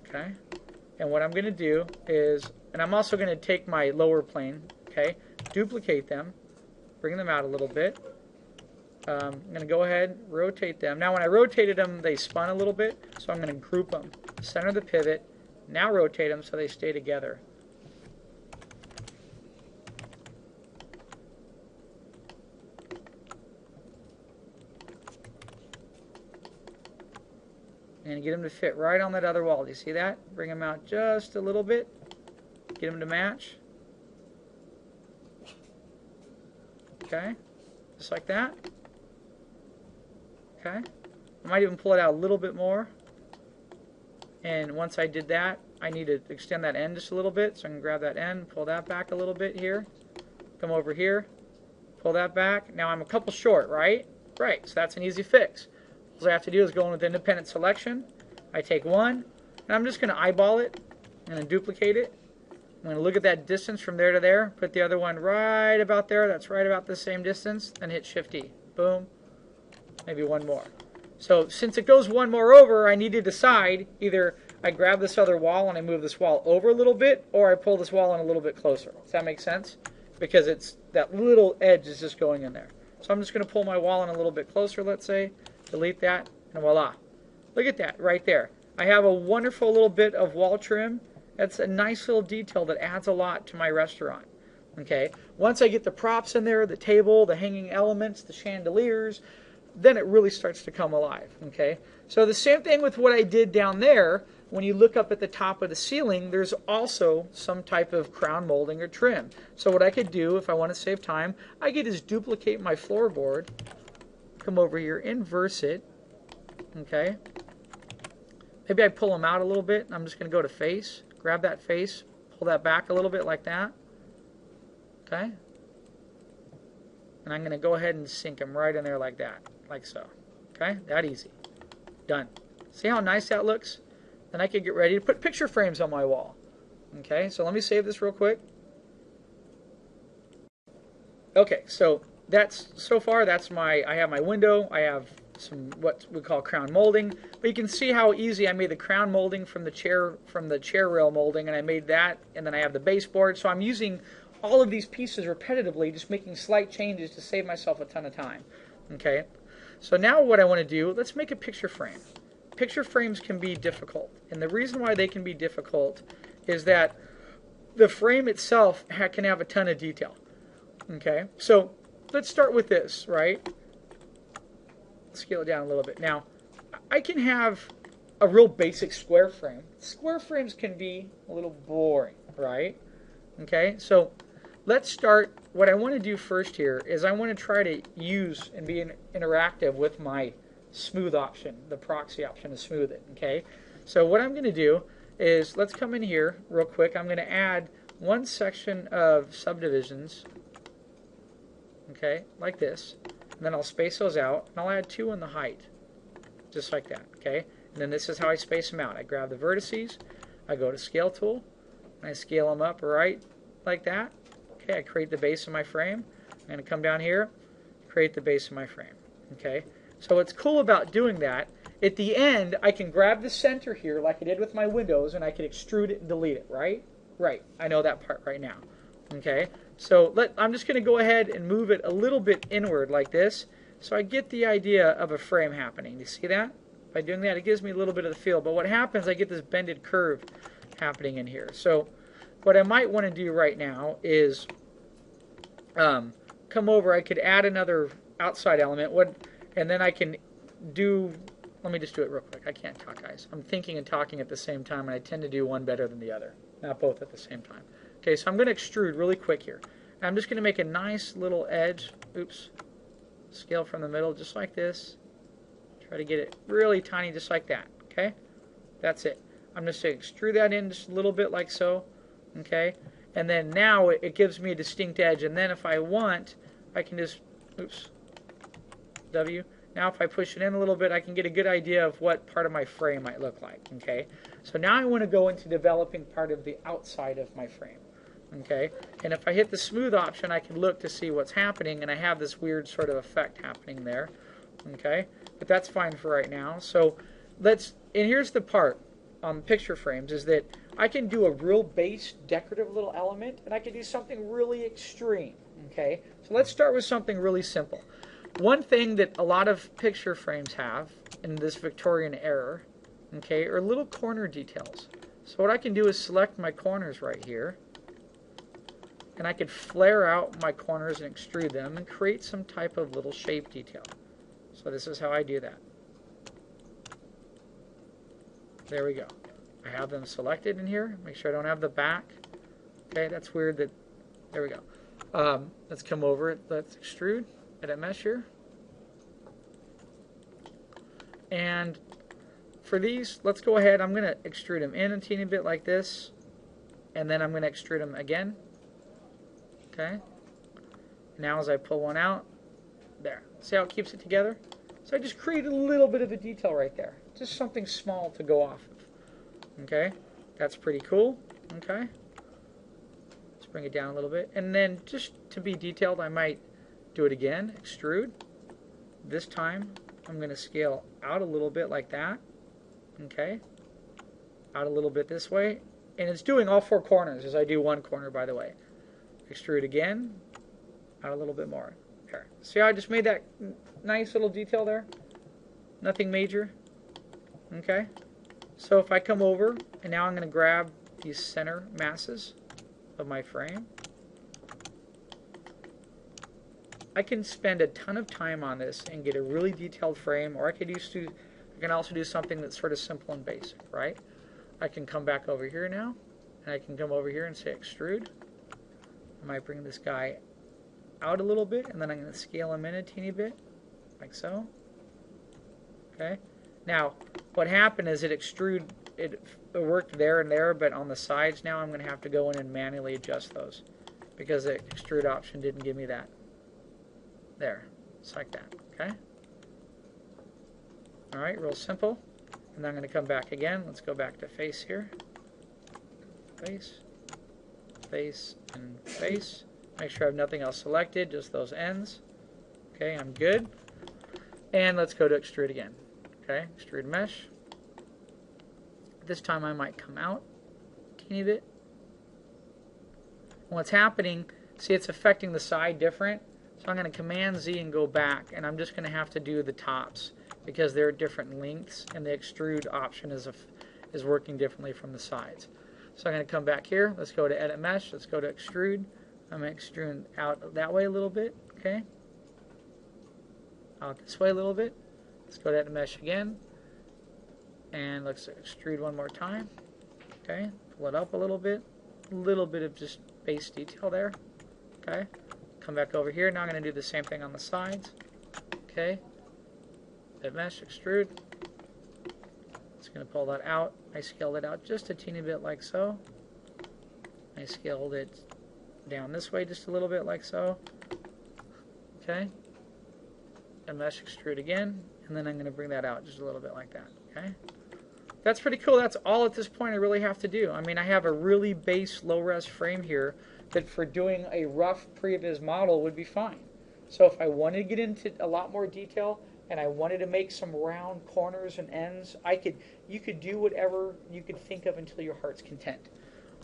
Okay. And what I'm going to do is, and I'm also going to take my lower plane, okay? Duplicate them, bring them out a little bit. I'm going to go ahead, rotate them. Now when I rotated them, they spun a little bit, so I'm going to group them. Center the pivot, now rotate them so they stay together. And get them to fit right on that other wall. Do you see that? Bring them out just a little bit. Get them to match. Okay, just like that. Okay, I might even pull it out a little bit more. And once I did that, I need to extend that end just a little bit. So I can grab that end, pull that back a little bit here. Come over here, pull that back. Now I'm a couple short, right? Right, so that's an easy fix. All I have to do is go in with independent selection. I take one, and I'm just going to eyeball it. I'm going to duplicate it. I'm going to look at that distance from there to there. Put the other one right about there. That's right about the same distance. Then hit Shift-E. Boom. Maybe one more. So since it goes one more over, I need to decide either I grab this other wall and I move this wall over a little bit, or I pull this wall in a little bit closer. Does that make sense? Because it's that little edge is just going in there. So I'm just going to pull my wall in a little bit closer, let's say. Delete that, and voila. Look at that right there. I have a wonderful little bit of wall trim. That's a nice little detail that adds a lot to my restaurant. Okay. Once I get the props in there, the table, the hanging elements, the chandeliers, then it really starts to come alive. Okay. So the same thing with what I did down there. When you look up at the top of the ceiling, there's also some type of crown molding or trim. So what I could do, if I want to save time, I could just duplicate my floorboard. Come over here, inverse it, okay? Maybe I pull them out a little bit. I'm just going to go to face, grab that face, pull that back a little bit like that, okay? And I'm going to go ahead and sink them right in there like that, like so, okay? That easy. Done. See how nice that looks? Then I can get ready to put picture frames on my wall, okay? So let me save this real quick. Okay, so so far that's I have my window, I have some what we call crown molding, but you can see how easy I made the crown molding from the chair rail molding, and I made that, and then I have the baseboard. So I'm using all of these pieces repetitively, just making slight changes to save myself a ton of time. Okay, so now what I want to do, let's make a picture frame. Picture frames can be difficult, and the reason why they can be difficult is that the frame itself can have a ton of detail. Okay, so let's start with this, right? Scale it down a little bit. Now, I can have a real basic square frame. Square frames can be a little boring, right? Okay, so let's start. What I want to do first here is I want to try to use and be interactive with my smooth option, the proxy option to smooth it, okay? So what I'm going to do is, let's come in here real quick. I'm going to add one section of subdivisions, okay, like this. And then I'll space those out, and I'll add 2 in the height, just like that, okay? And then this is how I space them out. I grab the vertices, I go to Scale Tool, and I scale them up right like that. Okay, I create the base of my frame. I'm going to come down here, create the base of my frame, okay? So what's cool about doing that, at the end, I can grab the center here like I did with my windows, and I can extrude it and delete it, right? Right, I know that part right now, okay? So I'm just going to go ahead and move it a little bit inward like this, so I get the idea of a frame happening. You see that? By doing that, it gives me a little bit of the feel. But what happens, I get this bended curve happening in here. So what I might want to do right now is come over. I could add another outside element, and then I can do. Let me just do it real quick. I can't talk, guys. I'm thinking and talking at the same time, and I tend to do one better than the other, not both at the same time. Okay, so I'm going to extrude really quick here. I'm just going to make a nice little edge. Oops. Scale from the middle just like this. Try to get it really tiny just like that. Okay? That's it. I'm just going to extrude that in just a little bit like so. Okay? And then now it gives me a distinct edge. And then if I want, I can just, oops, W. Now if I push it in a little bit, I can get a good idea of what part of my frame might look like. Okay? So now I want to go into developing part of the outside of my frame. Okay, and if I hit the smooth option, I can look to see what's happening, and I have this weird sort of effect happening there. Okay, but that's fine for right now. So and here's the part on picture frames, is that I can do a real base decorative little element, and I can do something really extreme. Okay, so let's start with something really simple. One thing that a lot of picture frames have in this Victorian era, okay, are little corner details. So what I can do is select my corners right here, and I could flare out my corners and extrude them and create some type of little shape detail. So this is how I do that. There we go. I have them selected in here. Make sure I don't have the back. Okay, that's weird. There we go. Let's come over. Let's extrude. Edit mesh here. And for these, let's go ahead. I'm going to extrude them in a teeny bit like this. And then I'm going to extrude them again. Okay. Now as I pull one out, there. See how it keeps it together? So I just created a little bit of a detail right there. Just something small to go off of. Okay. That's pretty cool. Okay. Let's bring it down a little bit. And then just to be detailed, I might do it again. Extrude. This time, I'm going to scale out a little bit like that. Okay. Out a little bit this way. And it's doing all four corners as I do one corner, by the way. Extrude again. Out a little bit more. There. See how I just made that nice little detail there? Nothing major. Okay. So if I come over, and now I'm going to grab these center masses of my frame. I can spend a ton of time on this and get a really detailed frame, or I can also do something that's sort of simple and basic, right? I can come back over here now, and I can come over here and say extrude. I might bring this guy out a little bit, and then I'm going to scale him in a teeny bit, like so. Okay. Now, what happened is it worked there and there, but on the sides now I'm going to have to go in and manually adjust those because the extrude option didn't give me that. There, just like that. Okay. All right, real simple. And then I'm going to come back again. Let's go back to face here. Face, face, and face. Make sure I have nothing else selected, just those ends. Okay, I'm good. And let's go to extrude again. Okay, extrude mesh. This time I might come out a teeny bit. What's happening, see it's affecting the side different. So I'm going to Command Z and go back, and I'm just going to have to do the tops because they're different lengths, and the extrude option is working differently from the sides. So I'm going to come back here. Let's go to Edit Mesh. Let's go to Extrude. I'm going to extrude out that way a little bit. Okay. Out this way a little bit. Let's go to Edit Mesh again. And let's extrude one more time. Okay. Pull it up a little bit. A little bit of just base detail there. Okay. Come back over here. Now I'm going to do the same thing on the sides. Okay. Edit Mesh, Extrude. It's going to pull that out. I scaled it out just a teeny bit like so. I scaled it down this way just a little bit like so. Okay. And mesh extrude again, and then I'm going to bring that out just a little bit like that. Okay. That's pretty cool. That's all at this point I really have to do. I mean, I have a really base low-res frame here that for doing a rough previs model would be fine. So if I wanted to get into a lot more detail and I wanted to make some round corners and ends, you could do whatever you could think of until your heart's content.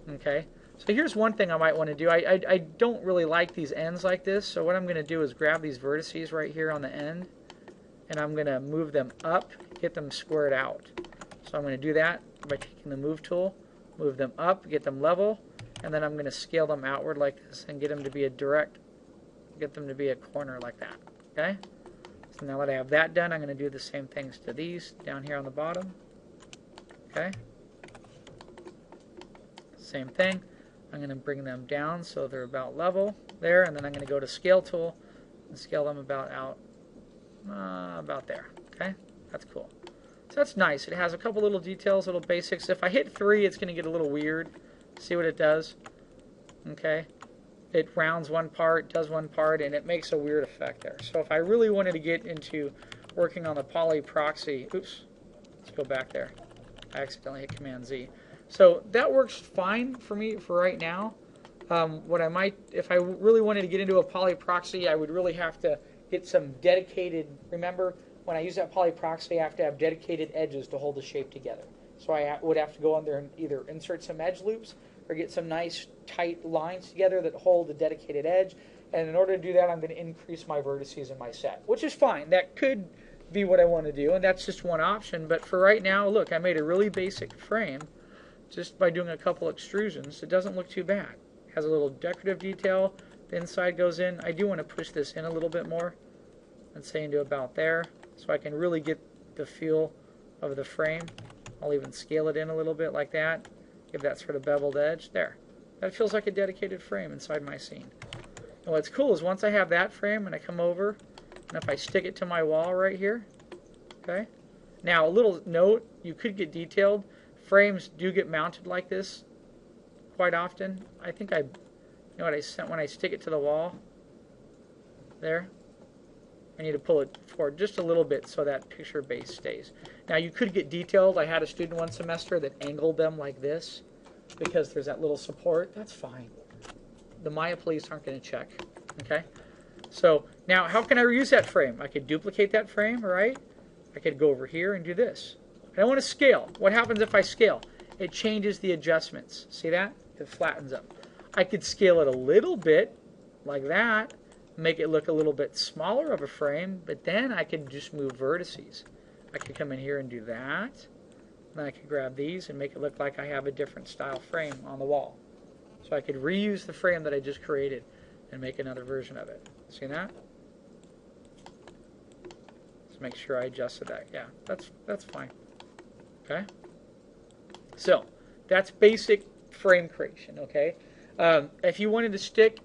Okay. So here's one thing I might want to do. I don't really like these ends like this, so what I'm going to do is grab these vertices right here on the end, and I'm going to move them up, get them squared out. So I'm going to do that by taking the Move tool, move them up, get them level, and then I'm going to scale them outward like this and get them to be a corner like that. Okay? So now that I have that done, I'm going to do the same things to these down here on the bottom. Okay? Same thing. I'm going to bring them down so they're about level there, and then I'm going to go to Scale tool and scale them about there. Okay, that's cool. So that's nice. It has a couple little details, little basics. If I hit 3, it's going to get a little weird. See what it does? Okay, it rounds one part, does one part, and it makes a weird effect there. So if I really wanted to get into working on the poly proxy, oops, let's go back there. I accidentally hit Command Z. So that works fine for me for right now. If I really wanted to get into a poly proxy, I would really have to hit some dedicated, remember, when I use that poly proxy, I have to have dedicated edges to hold the shape together. So I would have to go on there and either insert some edge loops or get some nice tight lines together that hold a dedicated edge. And in order to do that, I'm going to increase my vertices in my set, which is fine. That could be what I want to do, and that's just one option. But for right now, look, I made a really basic frame just by doing a couple extrusions. It doesn't look too bad. It has a little decorative detail. The inside goes in. I do want to push this in a little bit more. Let's say into about there, so I can really get the feel of the frame. I'll even scale it in a little bit like that. Give that sort of beveled edge. There. That feels like a dedicated frame inside my scene. And what's cool is once I have that frame and I come over, and if I stick it to my wall right here, okay? Now, a little note, you could get detailed. Frames do get mounted like this quite often. I think you know what I sent when I stick it to the wall? There. I need to pull it forward just a little bit so that picture base stays. Now, you could get detailed. I had a student one semester that angled them like this because there's that little support. That's fine. The Maya police aren't going to check. Okay? So, now, how can I reuse that frame? I could duplicate that frame, right? I could go over here and do this. I want to scale. What happens if I scale? It changes the adjustments. See that? It flattens up. I could scale it a little bit, like that, make it look a little bit smaller of a frame, but then I could just move vertices. I could come in here and do that. Then I could grab these and make it look like I have a different style frame on the wall. So I could reuse the frame that I just created and make another version of it. See that? Let's make sure I adjusted that. Yeah, that's fine. Okay? So, that's basic frame creation, okay? If you wanted to stick,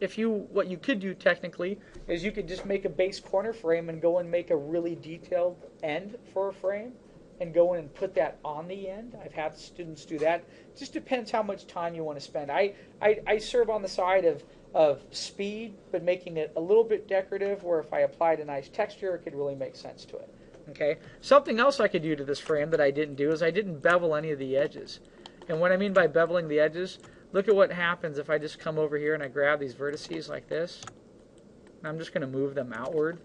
what you could do technically is you could just make a base corner frame and go and make a really detailed end for a frame and go in and put that on the end. I've had students do that. It just depends how much time you want to spend. I serve on the side of speed, but making it a little bit decorative, where if I applied a nice texture, it could really make sense to it. Okay. Something else I could do to this frame that I didn't do is I didn't bevel any of the edges. And what I mean by beveling the edges, look at what happens if I just come over here and I grab these vertices like this. And I'm just going to move them outward.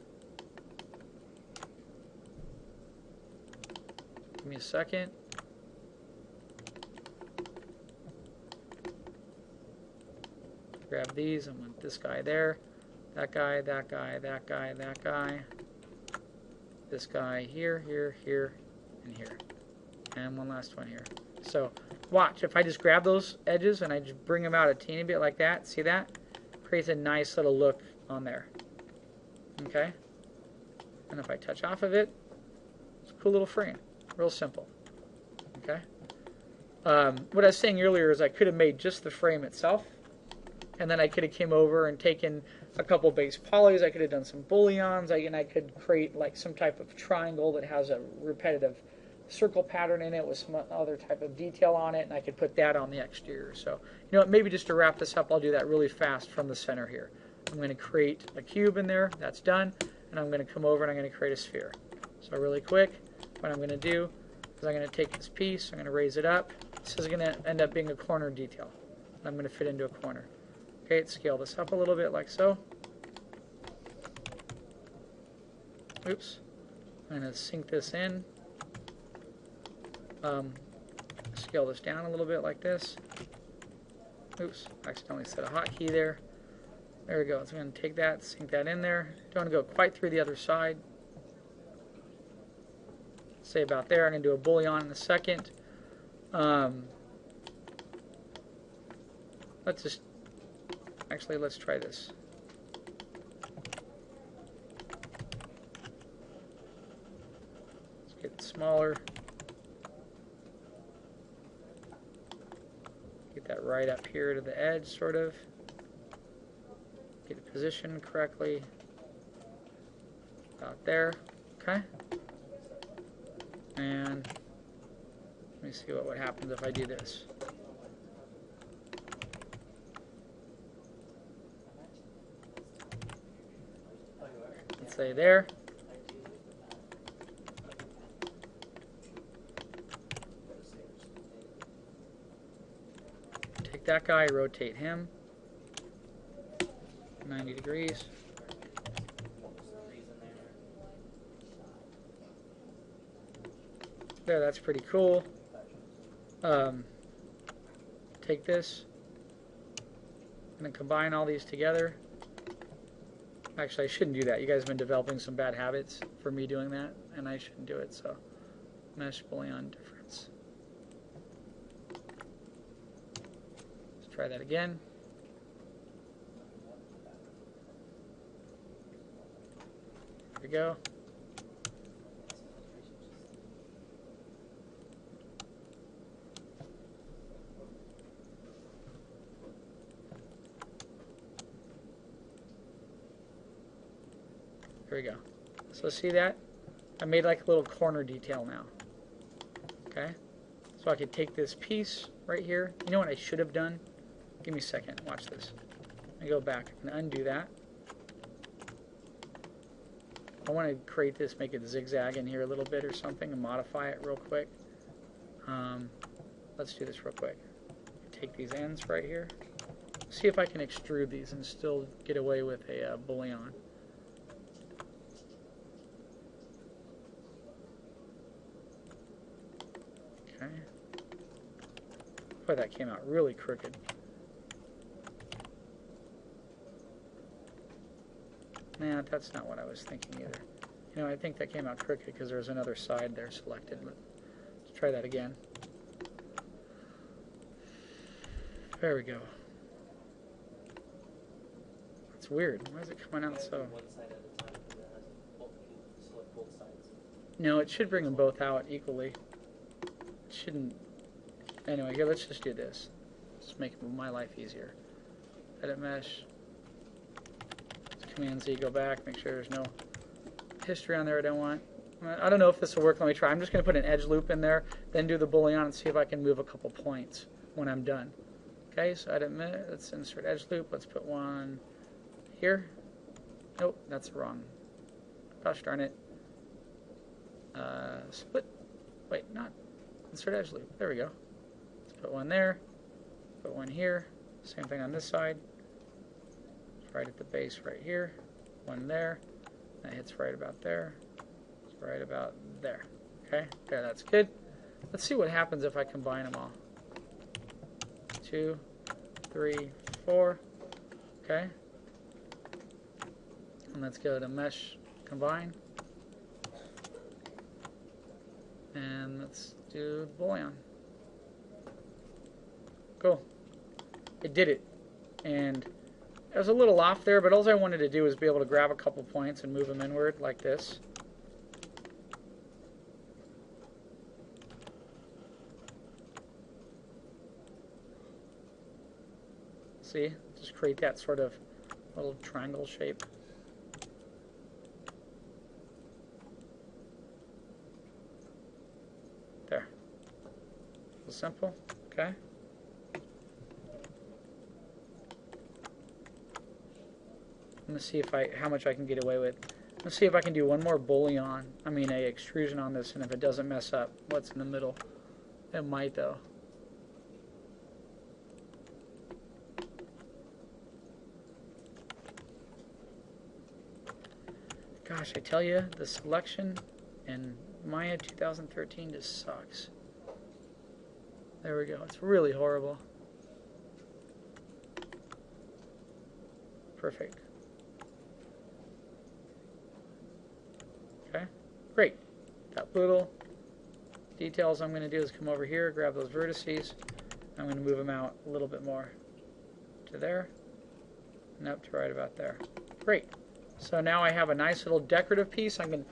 Give me a second. Grab these. I want this guy there. That guy, that guy, that guy, that guy. This guy here, here, here, and here. And one last one here. So, watch. If I just grab those edges and I just bring them out a teeny bit like that, see that? Creates a nice little look on there. Okay? And if I touch off of it, it's a cool little frame. Real simple. Okay? What I was saying earlier is I could have made just the frame itself, and then I could have came over and taken a couple base polys. I could have done some booleans, and I could create like some type of triangle that has a repetitive circle pattern in it with some other type of detail on it, and I could put that on the exterior. So, you know what, maybe just to wrap this up, I'll do that really fast from the center here. I'm going to create a cube in there. That's done. And I'm going to come over and I'm going to create a sphere. So really quick, what I'm going to do is I'm going to take this piece, I'm going to raise it up. This is going to end up being a corner detail. And I'm going to fit into a corner. Okay, let's scale this up a little bit like so. Oops. I'm going to sink this in. Scale this down a little bit like this. Oops, accidentally set a hotkey there. There we go. So I'm going to take that, sink that in there. Don't want to go quite through the other side. Say about there. I'm going to do a boolean in a second. Let's try this. Let's get it smaller. Get that right up here to the edge, sort of. Get it positioned correctly. About there. Okay. And let me see what would happen if I do this. Let's say there. Take that guy, rotate him 90 degrees. There, that's pretty cool. take this and then combine all these together. Actually, I shouldn't do that. You guys have been developing some bad habits for me doing that, and I shouldn't do it. So, mesh boolean difference. Let's try that again. There we go. There we go. So see that? I made like a little corner detail now. Okay? So I could take this piece right here. You know what I should have done? Give me a second. Watch this. I go back and undo that. I want to create this, make it zigzag in here a little bit or something, and modify it real quick. Let's do this real quick. Take these ends right here. See if I can extrude these and still get away with a boolean. Okay. Boy, that came out really crooked. Nah, that's not what I was thinking either. You know, I think that came out crooked because there was another side there selected. Let's try that again. There we go. It's weird. Why is it coming out so? One side at a time, and it has both, you can select both sides. No, it should bring them both out equally. It shouldn't. Anyway, here, let's just do this. Let's make my life easier. Edit mesh. Command Z, go back, make sure there's no history on there I don't want. I don't know if this will work. Let me try. I'm just going to put an edge loop in there, then do the boolean and see if I can move a couple points when I'm done. Okay, so edit mesh. Let's insert edge loop. Let's put one here. Nope, that's wrong. Gosh darn it. Split. Wait, not insert edge loop. There we go. Let's put one there. Put one here. Same thing on this side. Right at the base right here, one there, that hits right about there, it's right about there. Okay, there, that's good. Let's see what happens if I combine them all. 2, 3, 4. Okay, and let's go to mesh combine, and let's do the boolean. Cool, it did it, and I was a little off there, but all I wanted to do was be able to grab a couple points and move them inward like this. See? Just create that sort of little triangle shape. There. Real simple. Okay. Let's see if how much I can get away with. Let's see if I can do one more boolean. I mean, a extrusion on this, and if it doesn't mess up, what's in the middle? It might though. Gosh, I tell you, the selection in Maya 2013 just sucks. There we go. It's really horrible. Perfect. Okay, great. Got little details I'm going to do is come over here, grab those vertices. I'm going to move them out a little bit more to there, and up to right about there. Great. So now I have a nice little decorative piece. I can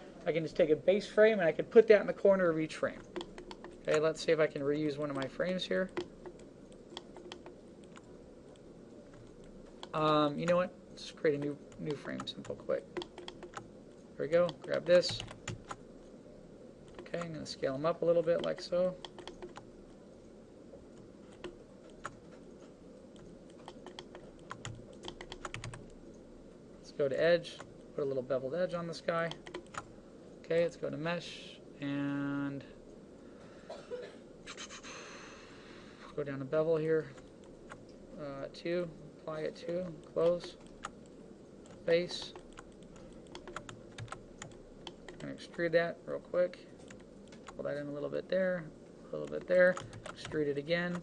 just take a base frame and I can put that in the corner of each frame. Okay, let's see if I can reuse one of my frames here. You know what? Let's create a new frame, simple, quick. There we go. Grab this. Okay, I'm going to scale them up a little bit like so. Let's go to edge. Put a little beveled edge on this guy. Okay, let's go to mesh and go down to bevel here. 2. Apply it to. Close. Base. I'm going to extrude that real quick. Pull that in a little bit there, a little bit there. extrude it again.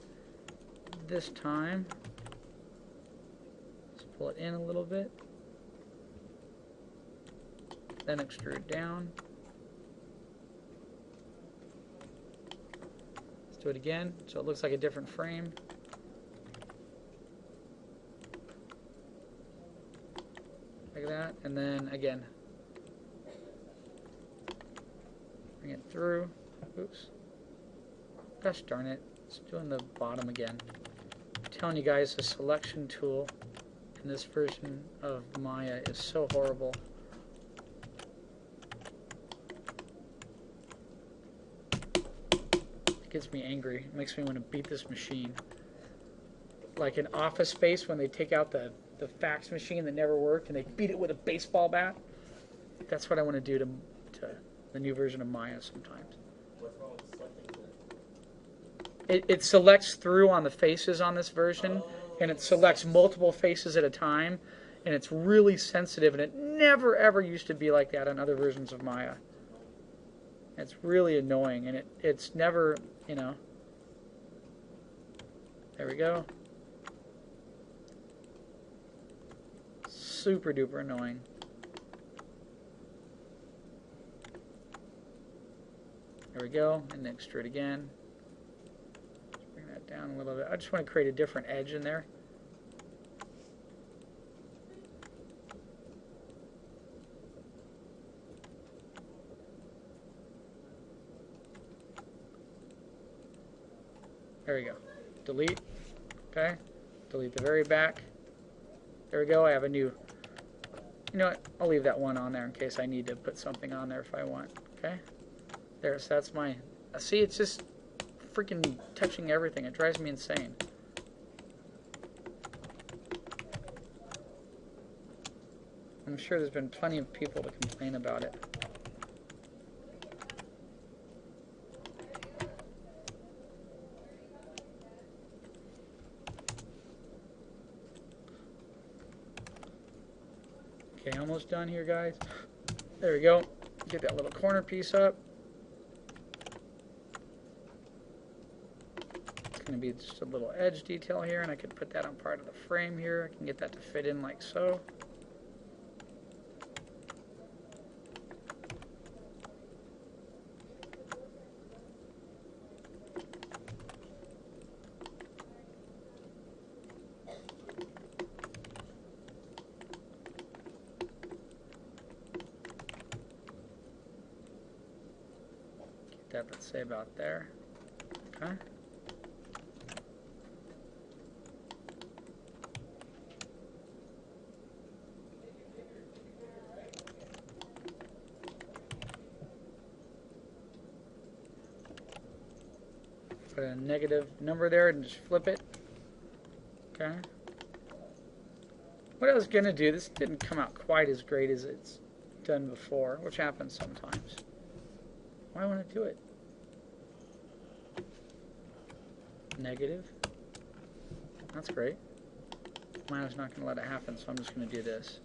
This time, let's pull it in a little bit. Then extrude down. Let's do it again so it looks like a different frame. Like that, and then again, bring it through. Oops. Gosh darn it, it's doing the bottom again. I'm telling you guys, the selection tool in this version of Maya is so horrible. It gets me angry. It makes me want to beat this machine. Like in Office Space when they take out the fax machine that never worked and they beat it with a baseball bat. That's what I want to do to the new version of Maya sometimes. What's wrong with selecting that? It selects through on the faces on this version, and it selects multiple faces at a time, and it's really sensitive, and it never ever used to be like that on other versions of Maya. It's really annoying, and it's never, you know. There we go. Super duper annoying. There we go, and then extrude again. Let's bring that down a little bit. I just want to create a different edge in there. There we go. Delete. Okay. Delete the very back. There we go. I have a new. You know what? I'll leave that one on there in case I need to put something on there if I want. Okay. There. So that's my. See, it's just freaking touching everything. It drives me insane. I'm sure there's been plenty of people to complain about it. Okay, almost done here, guys. There we go. Get that little corner piece up. It's going to be just a little edge detail here, and I could put that on part of the frame here. I can get that to fit in like so. That, let's say about there. Okay. Put a negative number there and just flip it. Okay. What I was going to do, this didn't come out quite as great as it's done before, which happens sometimes. Why do I want to do it? Negative. That's great. Maya's not going to let it happen, so I'm just going to do this.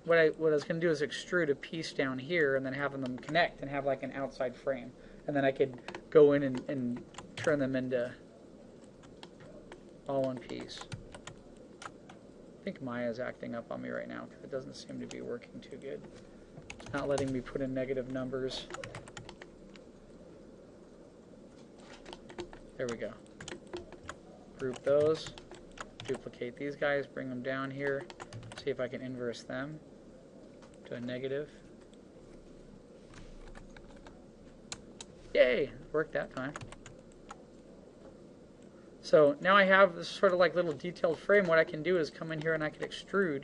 What I was going to do is extrude a piece down here and then have them connect and have like an outside frame. And then I could go in and turn them into all one piece. I think Maya's acting up on me right now because it doesn't seem to be working too good. It's not letting me put in negative numbers. There we go. Group those. Duplicate these guys. Bring them down here. See if I can inverse them to a negative. Yay! Worked that time. So now I have this sort of like little detailed frame. What I can do is come in here and I can extrude.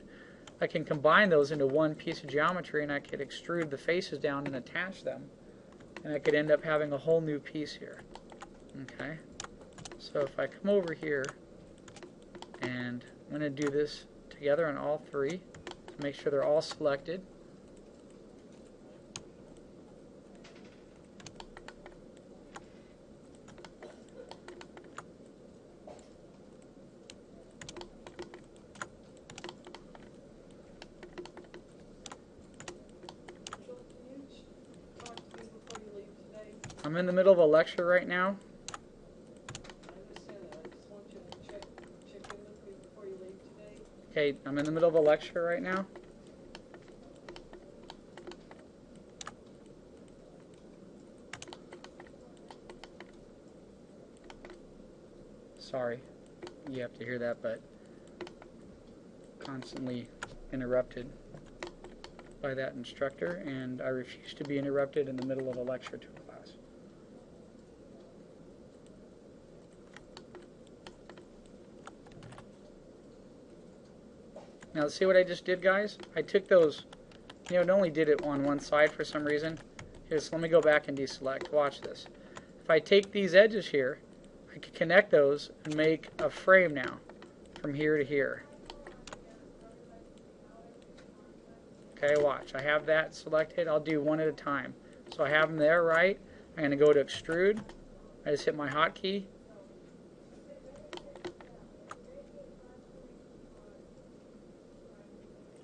I can combine those into one piece of geometry, and I could extrude the faces down and attach them. And I could end up having a whole new piece here. Okay, so if I come over here, and I'm going to do this together on all three to make sure they're all selected. I'm in the middle of a lecture right now. I understand that. I just want you to check in with me before you leave today. Okay, I'm in the middle of a lecture right now. Sorry, you have to hear that, but constantly interrupted by that instructor, and I refuse to be interrupted in the middle of a lecture to a class. Now, see what I just did, guys? I took those, it only did it on one side for some reason. Here, so let me go back and deselect. Watch this. If I take these edges here, I can connect those and make a frame now from here to here. Okay, watch. I have that selected. I'll do one at a time. So I have them there, right? I'm going to go to extrude. I just hit my hotkey.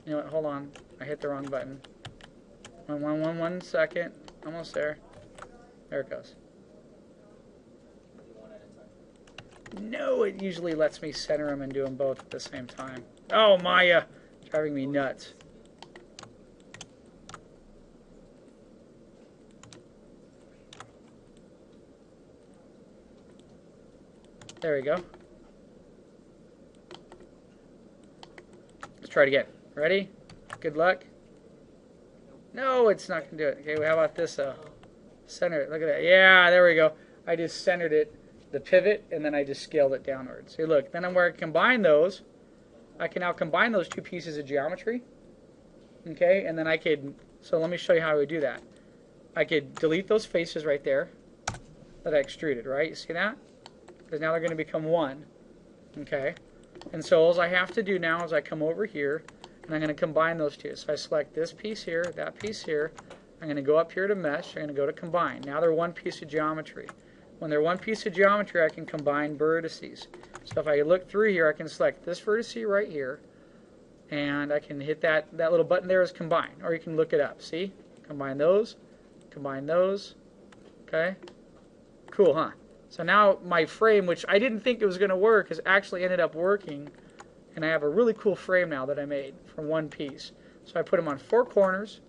You know what? Hold on. I hit the wrong button. One second. Almost there. There it goes. One at a time. No, it usually lets me center them and do them both at the same time. Oh, Maya! Driving me nuts. There we go. Let's try it again. Ready? Good luck. No, it's not going to do it. Okay, well, how about this? Center it. Look at that. Yeah, there we go. I just centered it, the pivot, and then I just scaled it downwards. See, look. Then where I combine those, I can now combine those two pieces of geometry. Okay, and then I could, so let me show you how I would do that. I could delete those faces right there that I extruded, right? You see that? Because now they're going to become one. Okay, and so all I have to do now is I come over here, and I'm going to combine those two. So I select this piece here, that piece here. I'm going to go up here to mesh. I'm going to go to combine. Now they're one piece of geometry. When they're one piece of geometry, I can combine vertices. So if I look through here, I can select this vertice right here, and I can hit that little button there is combine, or you can look it up. See? Combine those. Okay? Cool, huh? So now my frame, which I didn't think it was going to work, has actually ended up working. And I have a really cool frame now that I made from one piece. So I put them on four corners.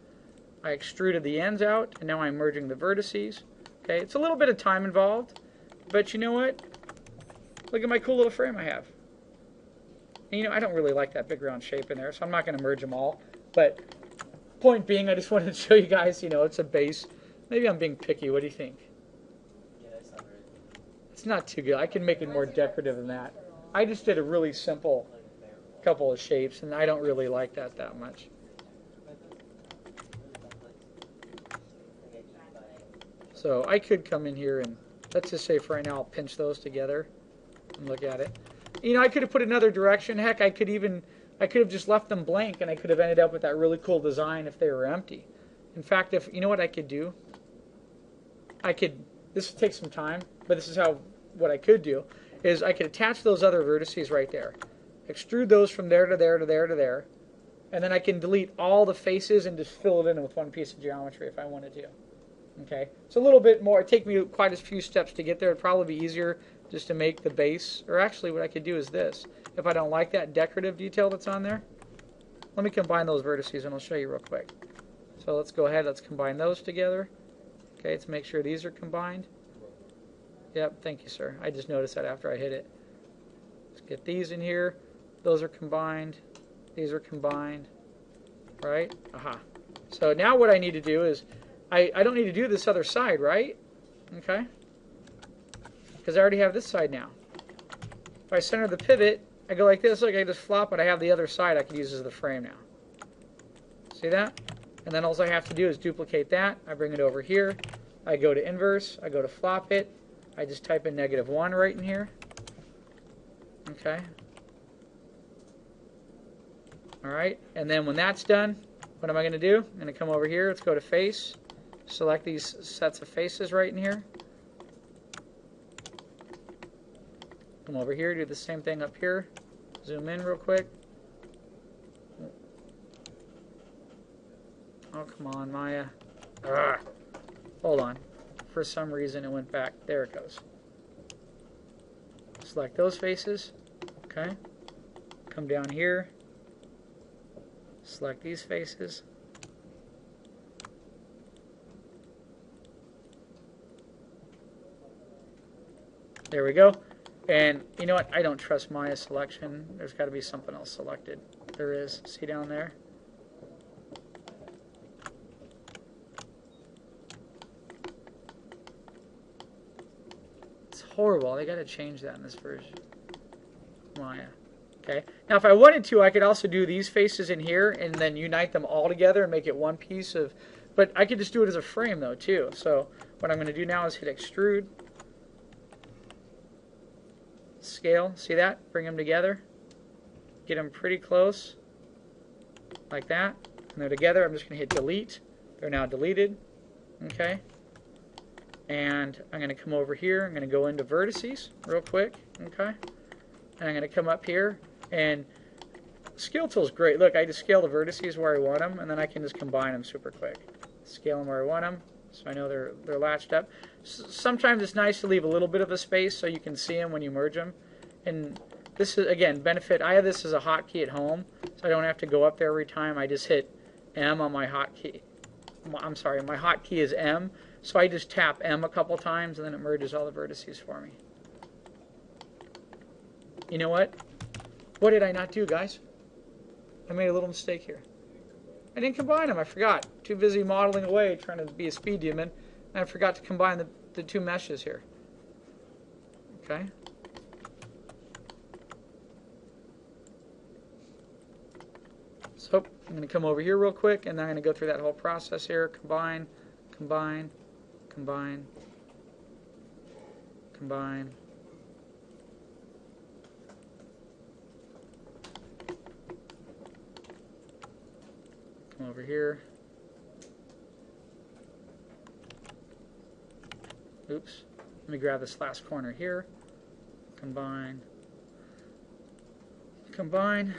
I extruded the ends out, and now I'm merging the vertices. Okay, it's a little bit of time involved, but you know what? Look at my cool little frame I have. And I don't really like that big round shape in there, so I'm not going to merge them all. But point being, I just wanted to show you guys, it's a base. Maybe I'm being picky. What do you think? Yeah, that's not very good. It's not too good. I can make it more decorative than that. I just did a really simple couple of shapes, and I don't really like that much. So I could come in here and, let's just say for right now, I'll pinch those together and look at it. I could have put another direction. Heck, I could have just left them blank, and I could have ended up with that really cool design if they were empty. In fact, if you know what I could do? This would take some time, but this is what I could do, is I could attach those other vertices right there. Extrude those from there to there to there to there, and then I can delete all the faces and just fill it in with one piece of geometry if I wanted to. Okay, it's a little bit more. It'd take me quite a few steps to get there. It'd probably be easier just to make the base, or actually what I could do is this. If I don't like that decorative detail that's on there, let me combine those vertices and I'll show you real quick. So let's go ahead, let's combine those together. Okay, let's make sure these are combined. Yep, thank you, sir. I just noticed that after I hit it. Let's get these in here. Those are combined. These are combined. Right? Aha. So now what I need to do is, I don't need to do this other side, right? Okay? Because I already have this side now. If I center the pivot, I go like this, look, I just flop it. I have the other side I can use as the frame now. See that? And then all I have to do is duplicate that. I bring it over here. I go to inverse. I go to flop it. I just type in -1 right in here. Okay. Alright, and then when that's done, what am I going to do? I'm going to come over here. Let's go to face. Select these sets of faces right in here. Come over here, do the same thing up here. Zoom in real quick. Oh, come on, Maya. Ugh. Hold on. for some reason it went back. There it goes. Select those faces. Okay. Come down here. Select these faces. There we go. And you know what? I don't trust Maya's selection. There's got to be something else selected. There is. See down there? It's horrible. They got to change that in this version. Maya. Okay. Now, if I wanted to, I could also do these faces in here and then unite them all together and make it one piece of. But I could just do it as a frame, though, too. So what I'm going to do now is hit extrude. Scale. See that? Bring them together. Get them pretty close. Like that. And they're together. I'm just going to hit delete. They're now deleted. Okay. And I'm going to come over here. I'm going to go into vertices real quick. Okay. And I'm going to come up here. And scale tool is great. Look, I just scale the vertices where I want them, and then I can just combine them super quick. Scale them where I want them, so I know they're latched up. Sometimes it's nice to leave a little bit of a space so you can see them when you merge them. And this is, again, benefit. I have this as a hotkey at home, so I don't have to go up there every time. I just hit M on my hotkey. I'm sorry, my hotkey is M, so I just tap M a couple times, and then it merges all the vertices for me. You know what? What did I not do, guys? I made a little mistake here. I didn't combine them. I forgot. Too busy modeling away, trying to be a speed demon, and I forgot to combine the two meshes here. Okay. So I'm going to come over here real quick, and then I'm going to go through that whole process here. Combine, combine, combine, combine. Come over here. Oops. Let me grab this last corner here. Combine. Combine.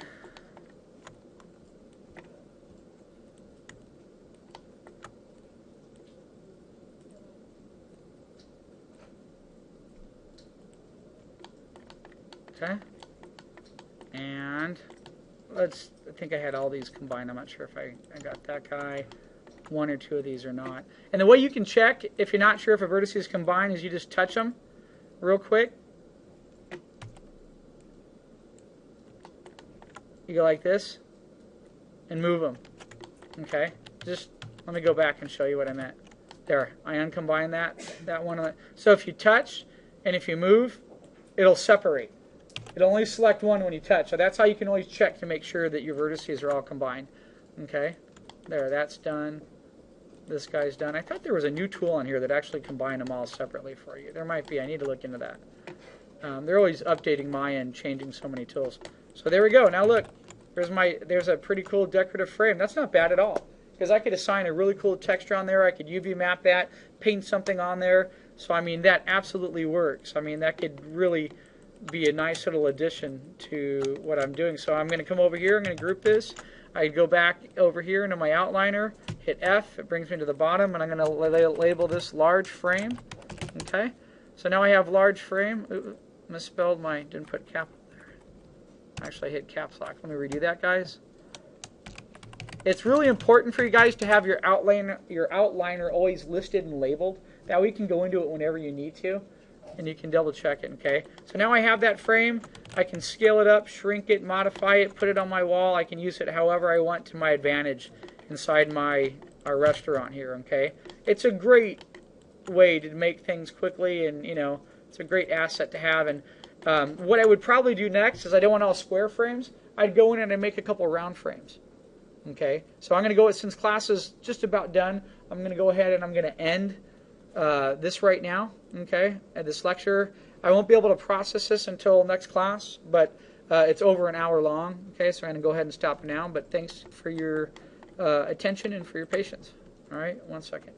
Okay. And I think I had all these combined. I'm not sure if I got that guy. One or two of these or not. And the way you can check if you're not sure if a vertex is combined is you just touch them real quick. You go like this and move them. Okay. Just let me go back and show you what I meant. There. I uncombined that one. So if you touch and if you move, it'll separate. It'll only select one when you touch. So that's how you can always check to make sure that your vertices are all combined. Okay. There. That's done. This guy's done. I thought there was a new tool on here that actually combined them all separately for you. There might be. I need to look into that. They're always updating Maya and changing so many tools. So there we go. Now look, there's a pretty cool decorative frame. That's not bad at all, because I could assign a really cool texture on there. I could UV map that, paint something on there. So I mean, that absolutely works. I mean, that could really be a nice little addition to what I'm doing. So I'm going to come over here. I'm going to group this. I go back over here into my outliner, hit F, it brings me to the bottom, and I'm going to label this large frame. Okay, so now I have large frame. Ooh, misspelled didn't put cap there. Actually, I hit caps lock. Let me redo that, guys. It's really important for you guys to have your outliner always listed and labeled. That way you can go into it whenever you need to, and you can double check it, okay? So now I have that frame. I can scale it up, shrink it, modify it, put it on my wall. I can use it however I want to my advantage inside our restaurant here, okay? It's a great way to make things quickly, and, you know, it's a great asset to have. And what I would probably do next is I don't want all square frames. I'd go in and I'd make a couple round frames, okay? So I'm going to go, since class is just about done, I'm going to go ahead and I'm going to end this right now, okay, at this lecture. I won't be able to process this until next class, but it's over an hour long, okay, so I'm going to go ahead and stop now, but thanks for your attention and for your patience. All right, 1 second.